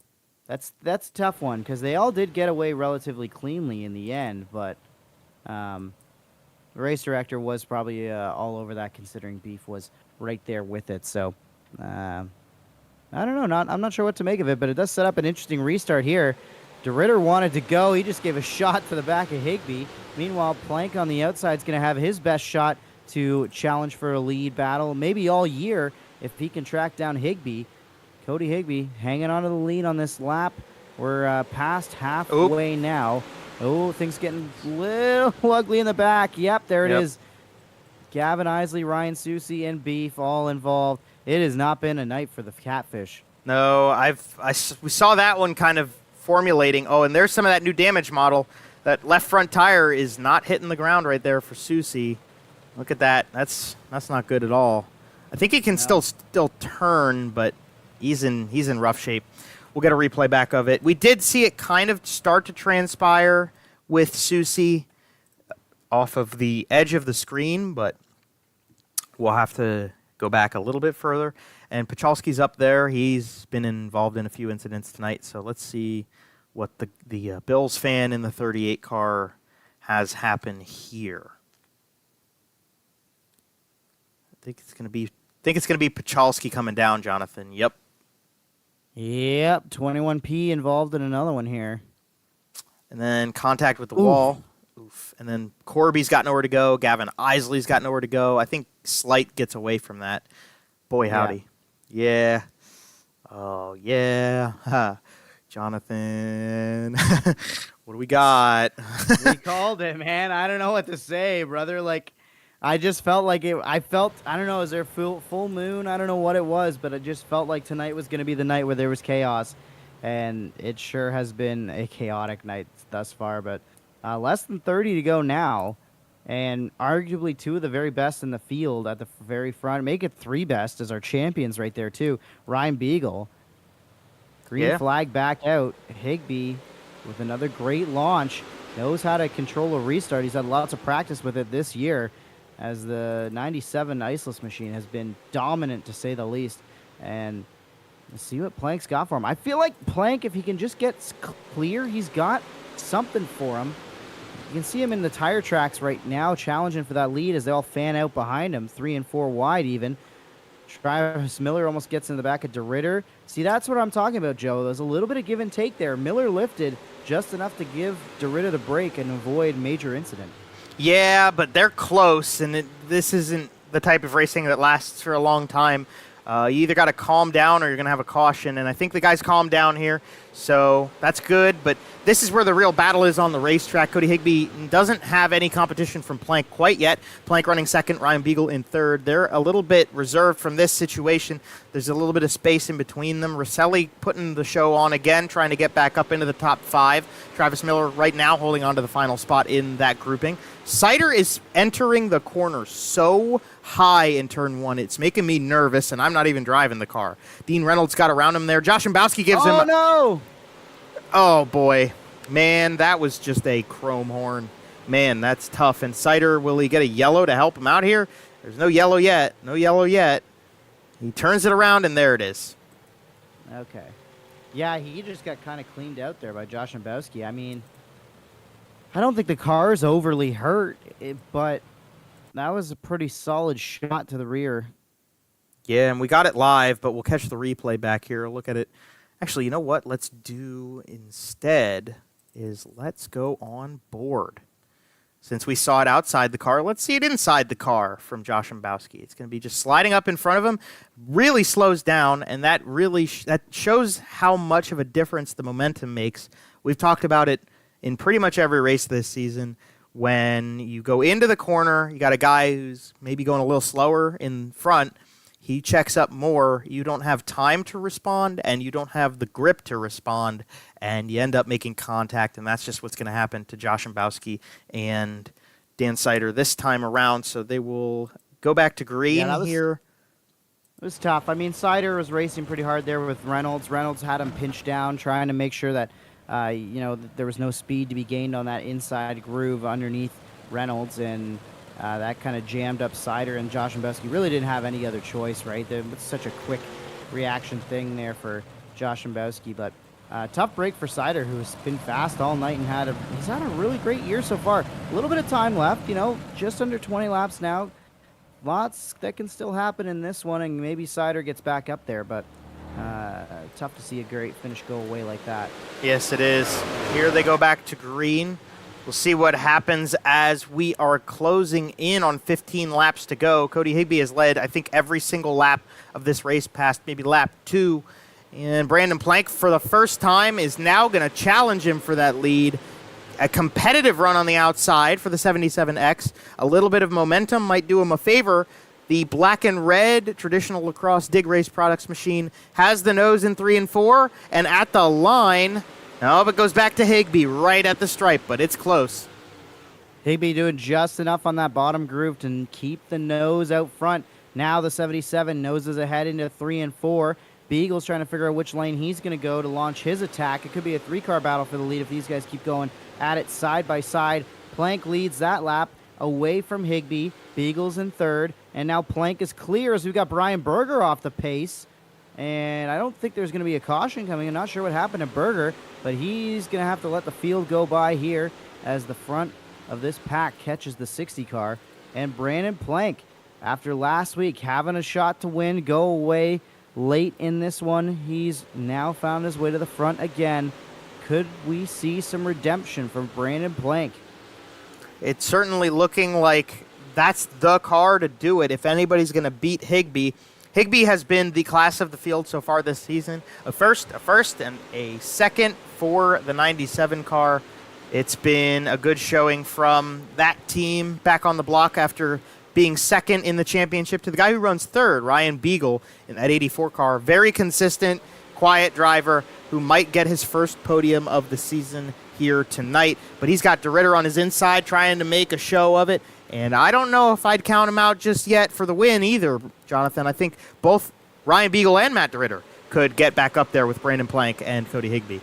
That's a tough one because they all did get away relatively cleanly in the end, but the race director was probably all over that considering Beef was right there with it. So I don't know. I'm not sure what to make of it, but it does set up an interesting restart here. DeRitter wanted to go. He just gave a shot to the back of Higbie. Meanwhile, Plank on the outside is going to have his best shot to challenge for a lead battle, maybe all year, if he can track down Higbie. Cody Higbie hanging on to the lead on this lap. We're past halfway now. Oh, things getting a little ugly in the back. Yep, there it is. Gavin Isley, Ryan Susie, and Beef all involved. It has not been a night for the Catfish.
No, we saw that one kind of formulating. Oh, and there's some of that new damage model. That left front tire is not hitting the ground right there for Susie. Look at that. That's not good at all. I think he can still turn, but he's in rough shape. We'll get a replay back of it. We did see it kind of start to transpire with Susie off of the edge of the screen, but we'll have to go back a little bit further. And Pachalski's up there. He's been involved in a few incidents tonight, so let's see what the Bills fan in the 38 car has happened here. I think it's gonna be Pachalski coming down, Jonathan. Yep.
21P involved in another one here.
And then contact with the wall. Oof. And then Corby's got nowhere to go. Gavin Isley's got nowhere to go. I think Slight gets away from that. Boy, howdy. Yeah. Oh, yeah. Ha. Jonathan. What do we got?
We called it, man. I don't know what to say, brother. Like, I just felt like it. I don't know, is there full moon? I don't know what it was, but it just felt like tonight was going to be the night where there was chaos. And it sure has been a chaotic night thus far, but less than 30 to go now. And arguably two of the very best in the field at the very front. Make it three best as our champions right there, too. Ryan Beagle. Green flag back out. Higbie with another great launch. Knows how to control a restart. He's had lots of practice with it this year, as the 97 Iceless machine has been dominant, to say the least. And let's see what Plank's got for him. I feel like Plank, if he can just get clear, he's got something for him. You can see him in the tire tracks right now, challenging for that lead as they all fan out behind him, 3 and 4 wide even. Travis Miller almost gets in the back of DeRitter. See, that's what I'm talking about, Joe. There's a little bit of give and take there. Miller lifted just enough to give DeRitter the break and avoid major incident.
Yeah, but they're close, and this isn't the type of racing that lasts for a long time. You either got to calm down or you're going to have a caution, and I think the guys calmed down here, so that's good. But this is where the real battle is on the racetrack. Cody Higbie doesn't have any competition from Plank quite yet. Plank running second, Ryan Beagle in third. They're a little bit reserved from this situation. There's a little bit of space in between them. Rosselli putting the show on again, trying to get back up into the top 5. Travis Miller right now holding on to the final spot in that grouping. Cider is entering the corner so high in turn 1. It's making me nervous, and I'm not even driving the car. Dean Reynolds got around him there. Josh Mbowski gives him...
Oh, no!
Oh, boy. Man, that was just a chrome horn. Man, that's tough. And Cider, will he get a yellow to help him out here? There's no yellow yet. No yellow yet. He turns it around, and there it is.
Okay. Yeah, he just got kind of cleaned out there by Josh Mbowski. I mean, I don't think the car's overly hurt, but that was a pretty solid shot to the rear.
Yeah, and we got it live, but we'll catch the replay back here. Look at it. Actually, you know what? Let's do instead is let's go on board. Since we saw it outside the car, let's see it inside the car from Josh Mbowski. It's going to be just sliding up in front of him, really slows down, and that really that shows how much of a difference the momentum makes. We've talked about it in pretty much every race this season. When you go into the corner, you got a guy who's maybe going a little slower in front. He checks up more. You don't have time to respond, and you don't have the grip to respond, and you end up making contact, and that's just what's going to happen to Josh Mbowski and Dan Sider this time around. So they will go back to green here.
It was tough. I mean, Sider was racing pretty hard there with Reynolds. Reynolds had him pinched down, trying to make sure that there was no speed to be gained on that inside groove underneath Reynolds, and that kind of jammed up Sider, and Josh Mbowski really didn't have any other choice, right? It was such a quick reaction thing there for Josh Mbowski, but tough break for Sider, who's been fast all night and he's had a really great year so far. A little bit of time left, just under 20 laps now. Lots that can still happen in this one, and maybe Sider gets back up there, but tough to see a great finish go away like that.
Yes, it is. Here they go back to green. We'll see what happens as we are closing in on 15 laps to go. Cody Higbie has led, I think, every single lap of this race past maybe lap 2. And Brandon Plank, for the first time, is now going to challenge him for that lead. A competitive run on the outside for the 77X. A little bit of momentum might do him a favor. The black and red traditional lacrosse dig race products machine has the nose in 3 and 4. And at the line... No, but goes back to Higbie right at the stripe, but it's close.
Higbie doing just enough on that bottom groove to keep the nose out front. Now the 77 noses ahead into 3 and 4. Beagle's trying to figure out which lane he's going to go to launch his attack. It could be a 3-car battle for the lead if these guys keep going at it side by side. Plank leads that lap away from Higbie. Beagle's in 3rd, and now Plank is clear as we've got Brian Berger off the pace. And I don't think there's going to be a caution coming. I'm not sure what happened to Berger, but he's going to have to let the field go by here as the front of this pack catches the 60 car. And Brandon Plank, after last week having a shot to win, go away late in this one, he's now found his way to the front again. Could we see some redemption from Brandon Plank?
It's certainly looking like that's the car to do it if anybody's going to beat Higbie. Higbie has been the class of the field so far this season. A first, and a second for the 97 car. It's been a good showing from that team back on the block after being second in the championship to the guy who runs 3rd, Ryan Beagle, in that 84 car. Very consistent, quiet driver who might get his first podium of the season here tonight. But he's got DeRitter on his inside trying to make a show of it. And I don't know if I'd count him out just yet for the win either, Jonathan. I think both Ryan Beagle and Matt DeRitter could get back up there with Brandon Plank and Cody Higbie.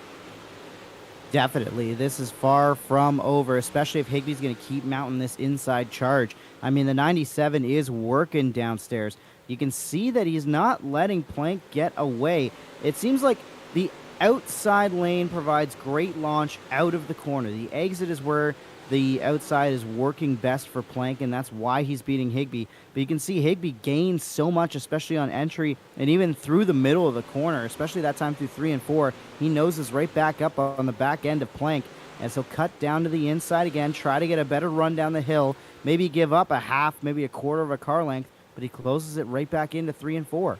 Definitely. This is far from over, especially if Higbee's going to keep mounting this inside charge. I mean, the 97 is working downstairs. You can see that he's not letting Plank get away. It seems like the outside lane provides great launch out of the corner. The exit is where the outside is working best for Plank, and that's why he's beating Higbie. But you can see Higbie gains so much, especially on entry and even through the middle of the corner, especially that time through 3 and 4. He noses right back up on the back end of Plank, as he'll cut down to the inside again, try to get a better run down the hill, maybe give up a half, maybe a quarter of a car length, but he closes it right back into 3 and 4.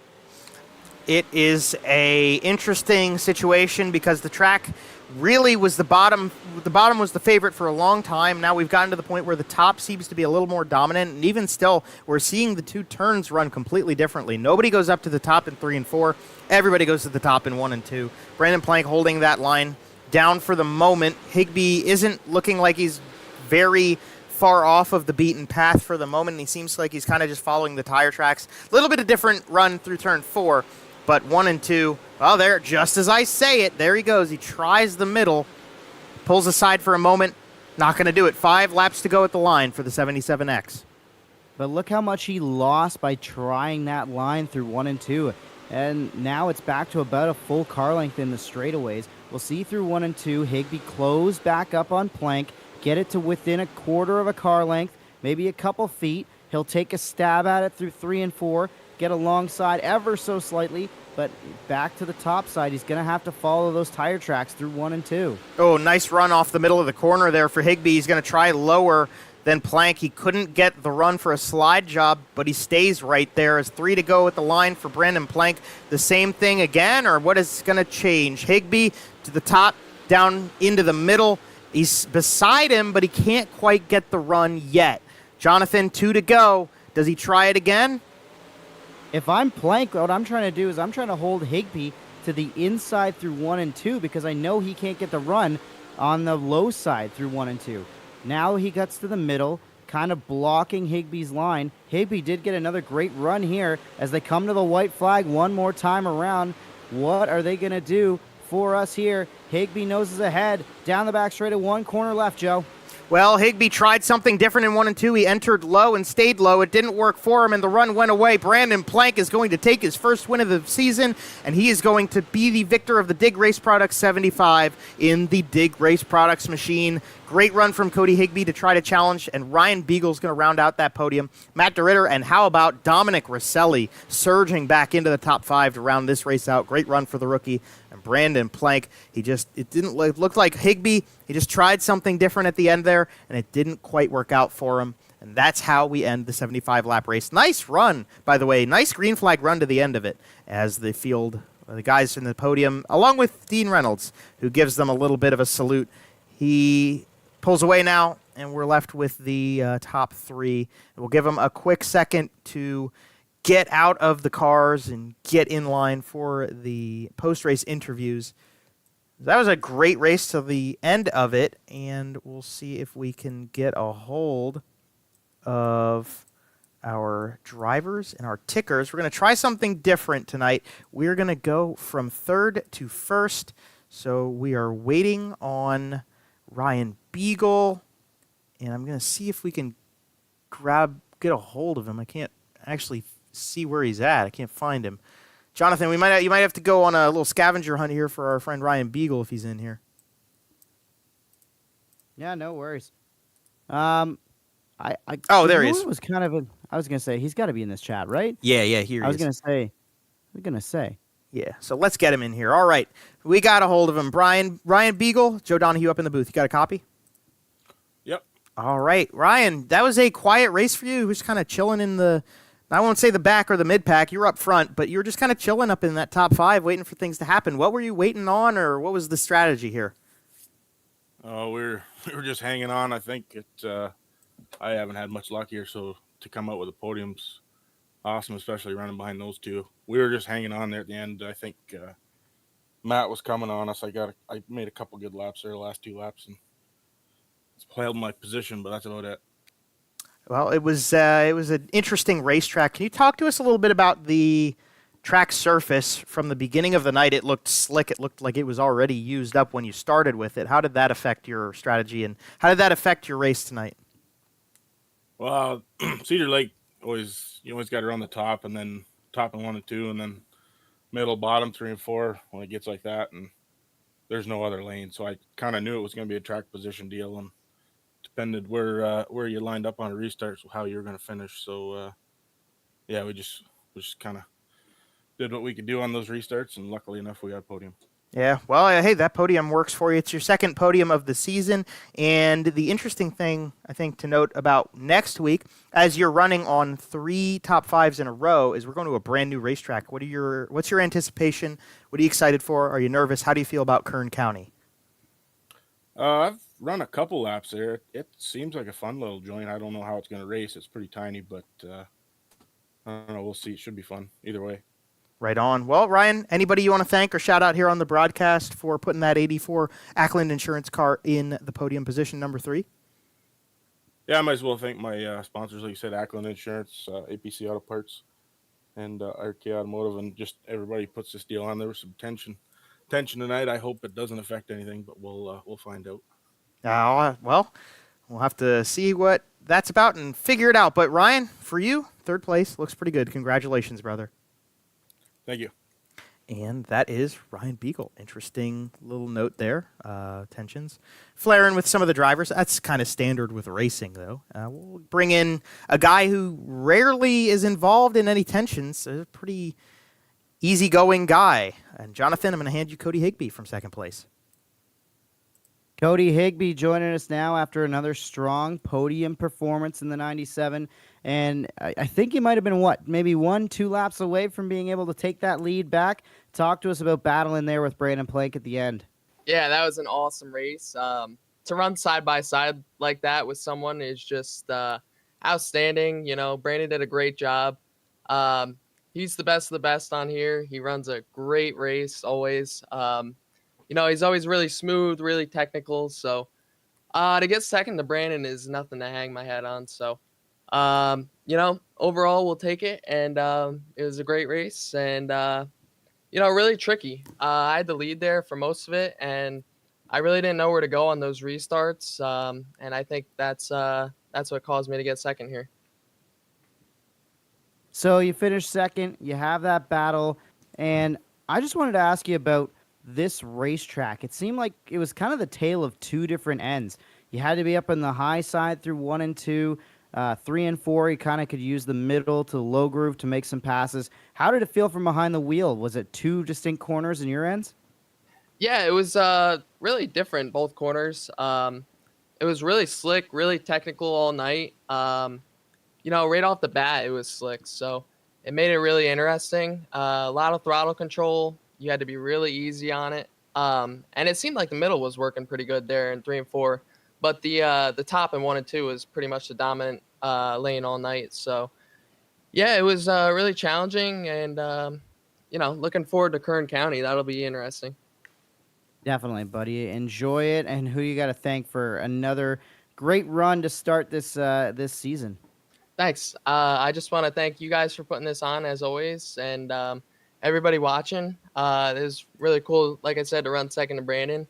It is a interesting situation because the track really was the bottom. The bottom was the favorite for a long time. Now we've gotten to the point where the top seems to be a little more dominant, and even still, we're seeing the two turns run completely differently. Nobody goes up to the top in 3 and 4. Everybody goes to the top in 1 and 2. Brandon Plank holding that line down for the moment. Higbie isn't looking like he's very far off of the beaten path for the moment. He seems like he's kind of just following the tire tracks. A little bit of different run through turn 4. But 1 and 2, well, there, just as I say it, there he goes. He tries the middle, pulls aside for a moment, not going to do it. 5 laps to go at the line for the 77X.
But look how much he lost by trying that line through 1 and 2. And now it's back to about a full car length in the straightaways. We'll see through 1 and 2, Higbie close back up on Plank, get it to within a quarter of a car length, maybe a couple feet. He'll take a stab at it through 3 and 4. get alongside ever so slightly, but back to the top side. He's going to have to follow those tire tracks through 1 and 2.
Oh, nice run off the middle of the corner there for Higbie. He's going to try lower than Plank. He couldn't get the run for a slide job, but he stays right there. As 3 to go at the line for Brandon Plank. The same thing again, or what is going to change? Higbie to the top, down into the middle. He's beside him, but he can't quite get the run yet. Jonathan, 2 to go. Does he try it again?
If I'm Plank, what I'm trying to do is I'm trying to hold Higbie to the inside through 1 and 2 because I know he can't get the run on the low side through 1 and 2. Now he gets to the middle, kind of blocking Higbie's line. Higbie did get another great run here as they come to the white flag one more time around. What are they going to do for us here? Higbie noses ahead, down the back straight at 1 corner left, Joe.
Well, Higbie tried something different in 1 and 2. He entered low and stayed low. It didn't work for him, and the run went away. Brandon Plank is going to take his first win of the season, and he is going to be the victor of the Dig Race Products 75 in the Dig Race Products machine. Great run from Cody Higbie to try to challenge, and Ryan Beagle's going to round out that podium. Matt DeRitter, and how about Dominic Rosselli surging back into the top 5 to round this race out. Great run for the rookie. And Brandon Plank, it didn't look like Higbie. He just tried something different at the end there, and it didn't quite work out for him. And that's how we end the 75-lap race. Nice run, by the way. Nice green flag run to the end of it as the field, the guys in the podium, along with Dean Reynolds, who gives them a little bit of a salute. He pulls away now, and we're left with the top 3. We'll give him a quick second to get out of the cars and get in line for the post-race interviews. That was a great race to the end of it, and we'll see if we can get a hold of our drivers and our tickers. We're going to try something different tonight. We're going to go from 3rd to 1st, so we are waiting on Ryan Beagle, and I'm going to see if we can get a hold of him. I can't actually see where he's at. I can't find him. Jonathan, you might have to go on a little scavenger hunt here for our friend Ryan Beagle if he's in here.
Yeah, no worries.
There he is.
Was kind of I was gonna say he's got to be in this chat, right?
Yeah, here he is.
I was gonna say.
Yeah, so let's get him in here. All right, we got a hold of him. Ryan Beagle, Joe Donahue up in the booth. You got a copy?
Yep.
All right, Ryan, that was a quiet race for you. He was kind of chilling in the, I won't say the back or the mid pack. You were up front, but you were just kind of chilling up in that top 5, waiting for things to happen. What were you waiting on, or what was the strategy here?
We were just hanging on. I think I haven't had much luck here, so to come out with a podium's awesome, especially running behind those two. We were just hanging on there at the end. I think Matt was coming on us. I made a couple good laps there, the last 2 laps, and held my position, but that's about it.
Well, it was an interesting racetrack. Can you talk to us a little bit about the track surface from the beginning of the night? It looked slick. It looked like it was already used up when you started with it. How did that affect your strategy, and how did that affect your race tonight?
Well, Cedar Lake you always got to run the top, and then top in 1 and 2, and then middle, bottom 3 and 4 when it gets like that, and there's no other lane. So I kind of knew it was going to be a track position deal, and depended where you lined up on a restart, so how you were going to finish. So yeah, we just kind of did what we could do on those restarts, and luckily enough, we got podium.
Yeah, well, hey, that podium works for you. It's your 2nd podium of the season, and the interesting thing, I think, to note about next week, as you're running on 3 top 5s in a row, is we're going to a brand new racetrack. What's your anticipation? What are you excited for? Are you nervous? How do you feel about Kern County?
I've run a couple laps there. It seems like a fun little joint. I don't know how it's going to race. It's pretty tiny, but I don't know. We'll see. It should be fun either way.
Right on. Well, Ryan, anybody you want to thank or shout out here on the broadcast for putting that 84 Ackland Insurance car in the podium position number 3?
Yeah, I might as well thank my sponsors, like you said, Ackland Insurance, APC Auto Parts, and RK Automotive, and just everybody puts this deal on. There was some tension tonight. I hope it doesn't affect anything, but we'll find out.
Well, we'll have to see what that's about and figure it out. But Ryan, for you, 3rd place looks pretty good. Congratulations, brother.
Thank you.
And that is Ryan Beagle. Interesting little note there. Tensions flaring with some of the drivers. That's kind of standard with racing, though. We'll bring in a guy who rarely is involved in any tensions. A pretty easygoing guy. And Jonathan, I'm going to hand you Cody Higbie from second place.
Cody Higbie joining us now after another strong podium performance in the 97. And I think he might have been, maybe 1-2 laps away from being able to take that lead back. Talk to us about battling there with Brandon Plank at the end.
Yeah, that was an awesome race. To run side by side like that with someone is just outstanding. You know, Brandon did a great job. He's the best of the best on here. He runs a great race always. You know, he's always really smooth, really technical. So to get second to Brandon is nothing to hang my head on. So, you know, overall, we'll take it. And it was a great race and, you know, really tricky. I had the lead there for most of it. And I really didn't know where to go on those restarts. And I think that's what caused me to get second here.
So you finished second. You have that battle. And I just wanted to ask you about this racetrack. It seemed like it was kind of the tale of two different ends. You had to be up on the high side through 1 and 2, 3 and 4. You kind of could use the middle to the low groove to make some passes. How did it feel from behind the wheel? Was it two distinct corners in your ends?
Yeah, it was really different, both corners. It was really slick, really technical all night. You know, right off the bat, it was slick. So it made it really interesting. A lot of throttle control. You had to be really easy on it. And it seemed like the middle was working pretty good there in 3 and 4. But the top in 1 and 2 was pretty much the dominant lane all night. So, yeah, it was really challenging. And, you know, looking forward to Kern County. That'll be interesting.
Definitely, buddy. Enjoy it. And who you got to thank for another great run to start this this season?
Thanks. I just want to thank you guys for putting this on, as always. And everybody watching. It was really cool, like I said, to run second to Brandon.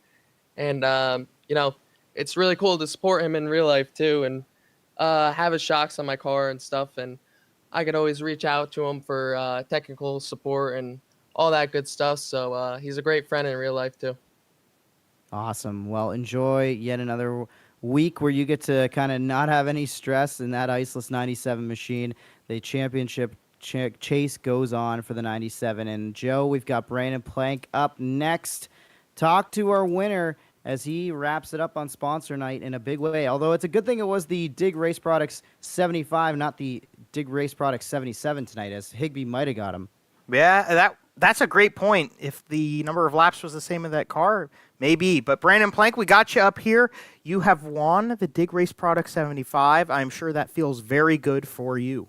And, you know, it's really cool to support him in real life, too, and have his shocks on my car and stuff. And I could always reach out to him for technical support and all that good stuff. So he's a great friend in real life, too.
Awesome. Well, enjoy yet another week where you get to kind of not have any stress in that iceless 97 machine. The championship chase goes on for the 97. And Joe, we've got Brandon Plank up next. Talk to our winner as he wraps it up on sponsor night in a big way. Although it's a good thing it was the Dig Race Products 75, not the Dig Race Products 77 tonight, as Higbie might have got him.
Yeah, that's a great point. If the number of laps was the same in that car, maybe. But Brandon Plank, we got you up here. You have won the Dig Race Product 75. I'm sure that feels very good for you.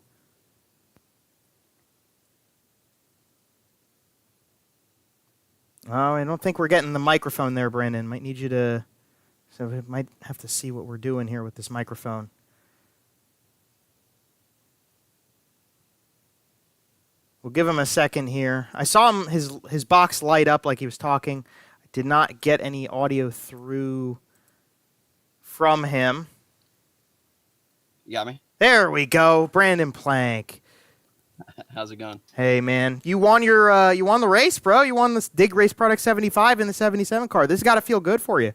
Oh, I don't think we're getting the microphone there, Brandon. Might need you to... So we might have to see what we're doing here with this microphone. We'll give him a second here. I saw him his box light up like he was talking. I did not get any audio through from him.
You got me?
There we go, Brandon Plank.
How's it going?
Hey man, you won the race, bro. You won this Dig Race Product 75 in the 77 car. This has got to feel good for you.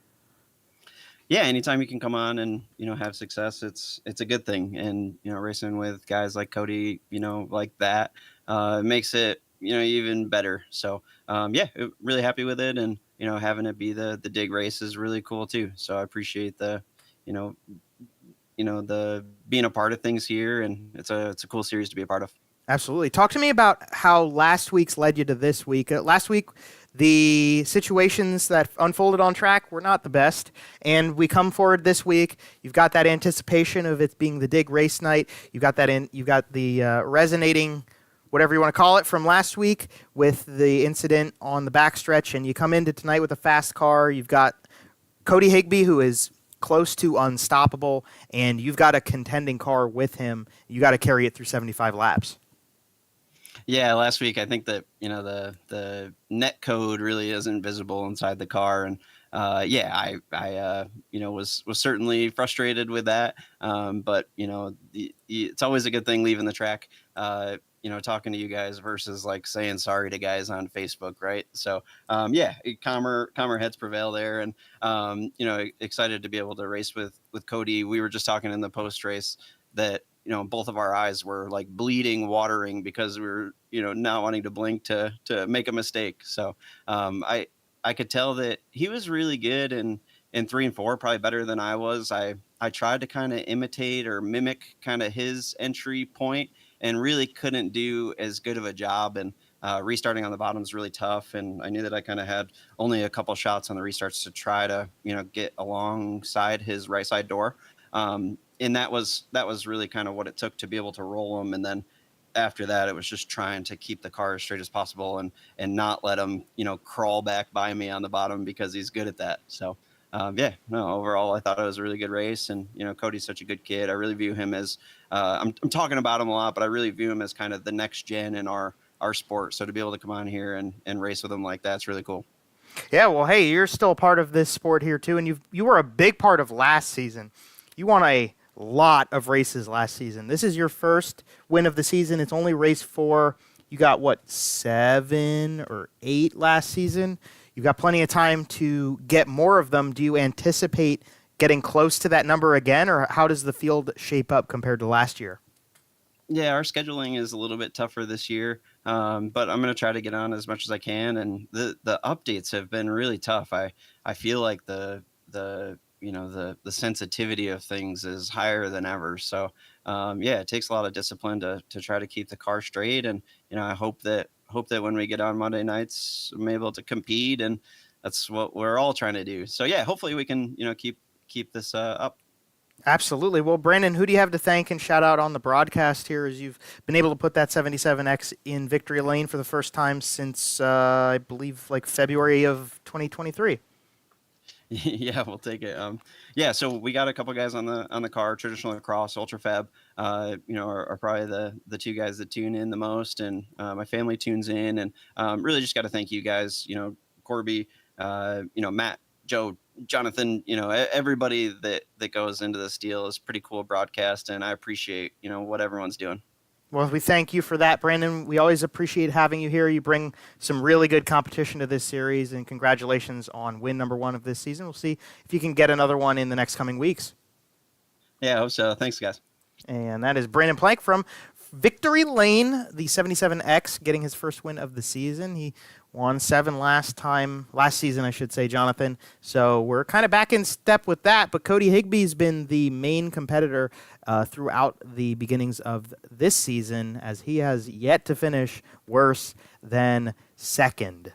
Yeah, anytime you can come on and have success, it's a good thing. And racing with guys like Cody, like that, it makes it even better. So yeah, really happy with it, and having it be the Dig race is really cool too. So I appreciate the the being a part of things here, and it's a cool series to be a part of.
Absolutely. Talk to me about how last week's led you to this week. Last week, the situations that unfolded on track were not the best, and we come forward this week. You've got that anticipation of it being the Dig race night. You've got the resonating, whatever you want to call it, from last week with the incident on the backstretch, and you come into tonight with a fast car. You've got Cody Higbie, who is close to unstoppable, and you've got a contending car with him. You got to carry it through 75 laps.
Yeah, last week I think that the net code really isn't visible inside the car, and I was certainly frustrated with that. But it's always a good thing leaving the track. talking to you guys versus like saying sorry to guys on Facebook, right? So yeah, calmer heads prevail there, and excited to be able to race with Cody. We were just talking in the post race that both of our eyes were like bleeding, watering because we were not wanting to blink to make a mistake. So I could tell that he was really good in 3 and 4, probably better than I was. I tried to kind of imitate or mimic kind of his entry point and really couldn't do as good of a job. And restarting on the bottom is really tough. And I knew that I kind of had only a couple shots on the restarts to try to, get alongside his right side door. And that was really kind of what it took to be able to roll him. And then after that, it was just trying to keep the car as straight as possible and not let him, crawl back by me on the bottom because he's good at that. So overall, I thought it was a really good race. And, Cody's such a good kid. I really view him as, I'm talking about him a lot, but I really view him as kind of the next gen in our sport. So to be able to come on here and race with him like that's really cool.
Yeah, well, hey, you're still a part of this sport here too, and you were a big part of last season. You won a lot of races last season. This is your first win of the season. It's only race 4. You got, 7 or 8 last season? You've got plenty of time to get more of them. Do you anticipate getting close to that number again, or how does the field shape up compared to last year?
Yeah, our scheduling is a little bit tougher this year, but I'm going to try to get on as much as I can. And the updates have been really tough. I feel like the sensitivity of things is higher than ever. So it takes a lot of discipline to try to keep the car straight. And I hope that when we get on Monday nights, I'm able to compete, and that's what we're all trying to do. So yeah, hopefully we can keep this up.
Absolutely. Well, Brandon, who do you have to thank and shout out on the broadcast here as you've been able to put that 77X in victory lane for the first time since, I believe, February of 2023?
Yeah, we'll take it. So we got a couple guys on the car. Traditional Lacrosse, Ultra Fab, are probably the 2 guys that tune in the most, and my family tunes in, and really just got to thank you guys. Corby, Matt, Joe, Jonathan, everybody that goes into this deal is pretty cool broadcast, and I appreciate what everyone's doing.
Well, we thank you for that, Brandon. We always appreciate having you here. You bring some really good competition to this series, and congratulations on win number 1 of this season. We'll see if you can get another one in the next coming weeks.
Yeah, I hope so. Thanks, guys.
And that is Brandon Plank from Victory Lane, the 77X, getting his first win of the season. He won 7 last season, I should say, Jonathan. So we're kind of back in step with that. But Cody Higbee's been the main competitor throughout the beginnings of this season, as he has yet to finish worse than second.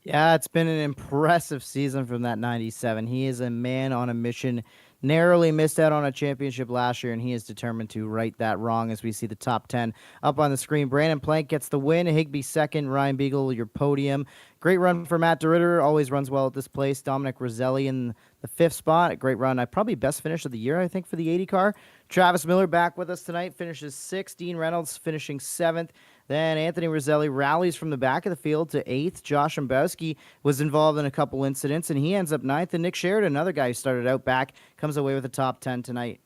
Yeah, it's been an impressive season from that 97. He is a man on a mission. Narrowly missed out on a championship last year, and he is determined to right that wrong as we see the top 10 up on the screen. Brandon Plank gets the win. Higbie second. Ryan Beagle, your podium. Great run for Matt DeRitter. Always runs well at this place. Dominic Roselli in the 5th spot. A great run. Probably best finish of the year, I think, for the 80 car. Travis Miller back with us tonight. Finishes 6th. Dean Reynolds finishing 7th. Then Anthony Roselli rallies from the back of the field to 8th. Josh Umbowski was involved in a couple incidents, and he ends up 9th. And Nick Sheridan, another guy who started out back, comes away with the top 10 tonight.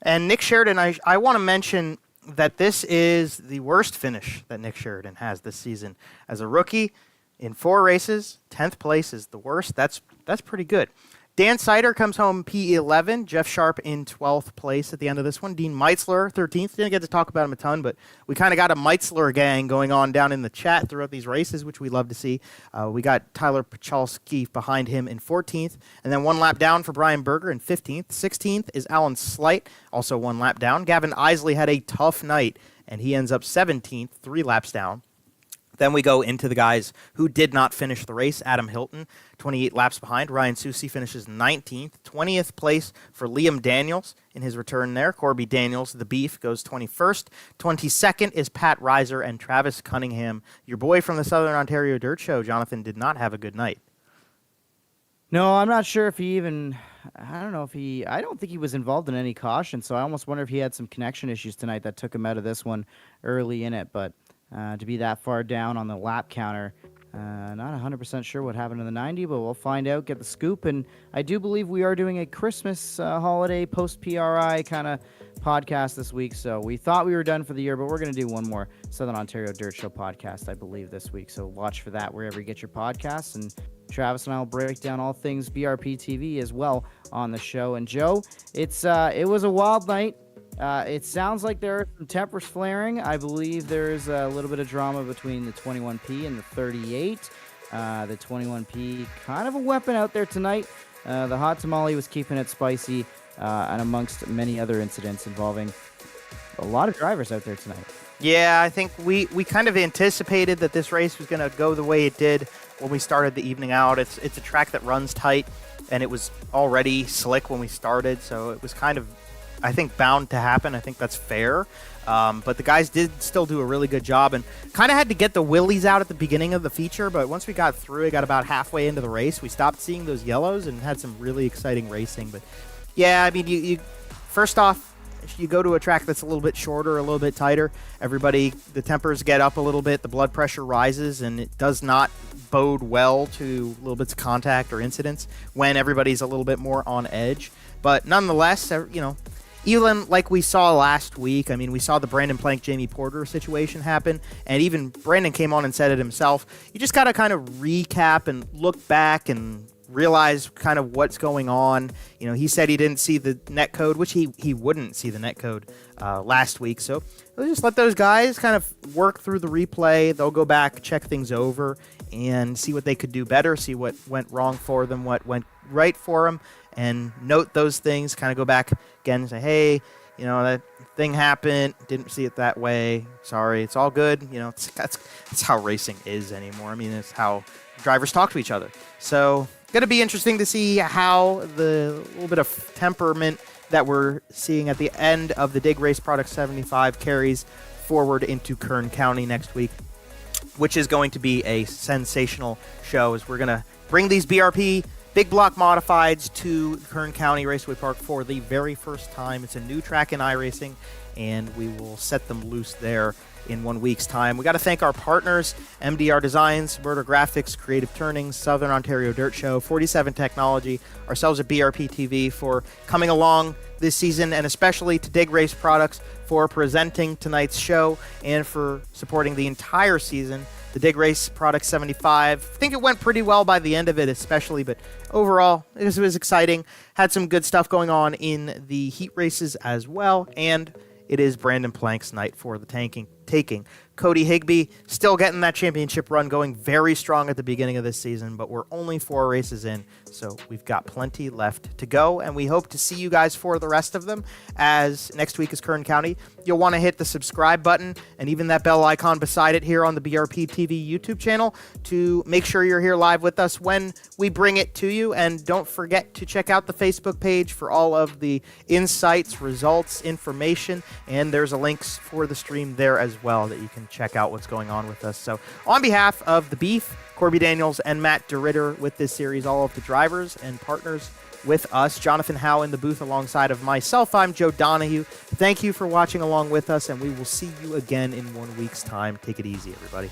And Nick Sheridan, I want to mention that this is the worst finish that Nick Sheridan has this season. As a rookie, in 4 races, 10th place is the worst. That's pretty good. Dan Sider comes home P11. Jeff Sharp in 12th place at the end of this one. Dean Meitzler, 13th. Didn't get to talk about him a ton, but we kind of got a Meitzler gang going on down in the chat throughout these races, which we love to see. We got Tyler Pachalski behind him in 14th, and then 1 lap down for Brian Berger in 15th. 16th is Alan Slight, also 1 lap down. Gavin Isley had a tough night, and he ends up 17th, 3 laps down. Then we go into the guys who did not finish the race. Adam Hilton, 28 laps behind. Ryan Susi finishes 19th. 20th place for Liam Daniels in his return there. Corby Daniels, the Beef, goes 21st. 22nd is Pat Reiser and Travis Cunningham. Your boy from the Southern Ontario Dirt Show, Jonathan, did not have a good night.
No, I'm not sure if he even... I don't think he was involved in any caution, so I almost wonder if he had some connection issues tonight that took him out of this one early in it, but... to be that far down on the lap counter. Not 100% sure what happened in the 90, but we'll find out, get the scoop. And I do believe we are doing a Christmas holiday post-PRI kind of podcast this week, so we thought we were done for the year, but we're going to do one more Southern Ontario Dirt Show podcast, I believe, this week. So watch for that wherever you get your podcasts, and Travis and I will break down all things BRP TV as well on the show. And Joe, it was a wild night. It sounds like there are some tempers flaring. I believe there's a little bit of drama between the 21P and the 38. The 21P, kind of a weapon out there tonight. The hot tamale was keeping it spicy, and amongst many other incidents involving a lot of drivers out there tonight.
Yeah, I think we kind of anticipated that this race was going to go the way it did when we started the evening out. It's a track that runs tight, and it was already slick when we started, so it was kind of, I think, bound to happen. I think that's fair. But the guys did still do a really good job, and kind of had to get the willies out at the beginning of the feature, but once we got through it, got about halfway into the race, we stopped seeing those yellows and had some really exciting racing. But yeah, I mean, you first off, you go to a track that's a little bit shorter, a little bit tighter, the tempers get up a little bit, the blood pressure rises, and it does not bode well to little bits of contact or incidents when everybody's a little bit more on edge. But nonetheless, even like we saw last week, I mean, we saw the Brandon Plank, Jamie Porter situation happen, and even Brandon came on and said it himself. You just got to kind of recap and look back and realize kind of what's going on. He said he didn't see the net code, which he wouldn't see the net code last week. So we'll just let those guys kind of work through the replay. They'll go back, check things over, and see what they could do better, see what went wrong for them, what went right for them, and note those things, kind of go back again and say, hey, that thing happened, didn't see it that way, sorry, it's all good. That's how racing is anymore. I mean, it's how drivers talk to each other. So going to be interesting to see how the little bit of temperament that we're seeing at the end of the Dig Race Product 75 carries forward into Kern County next week, which is going to be a sensational show, as we're going to bring these BRP Big Block Modifieds to Kern County Raceway Park for the very first time. It's a new track in iRacing, and we will set them loose there in 1 week's time. We got to thank our partners, MDR Designs, Murder Graphics, Creative Turnings, Southern Ontario Dirt Show, 47 Technology, ourselves at BRPtv for coming along this season, and especially to Dig Race Products for presenting tonight's show and for supporting the entire season. The Dig Race Product 75. I think it went pretty well by the end of it, especially, but overall, it was exciting. Had some good stuff going on in the heat races as well, and it is Brandon Plank's night for the taking. Cody Higbie still getting that championship run going very strong at the beginning of this season, but we're only 4 races in, so we've got plenty left to go, and we hope to see you guys for the rest of them, as next week is Kern County. You'll want to hit the subscribe button and even that bell icon beside it here on the BRPtv YouTube channel to make sure you're here live with us when we bring it to you, and don't forget to check out the Facebook page for all of the insights, results, information, and there's a links for the stream there as well that you can check out what's going on with us. So on behalf of the Beef, Corby Daniels, and Matt DeRitter with this series, all of the drivers and partners with us, Jonathan Howe in the booth alongside of myself, I'm Joe Donahue. Thank you for watching along with us, and we will see you again in 1 week's time. Take it easy, everybody.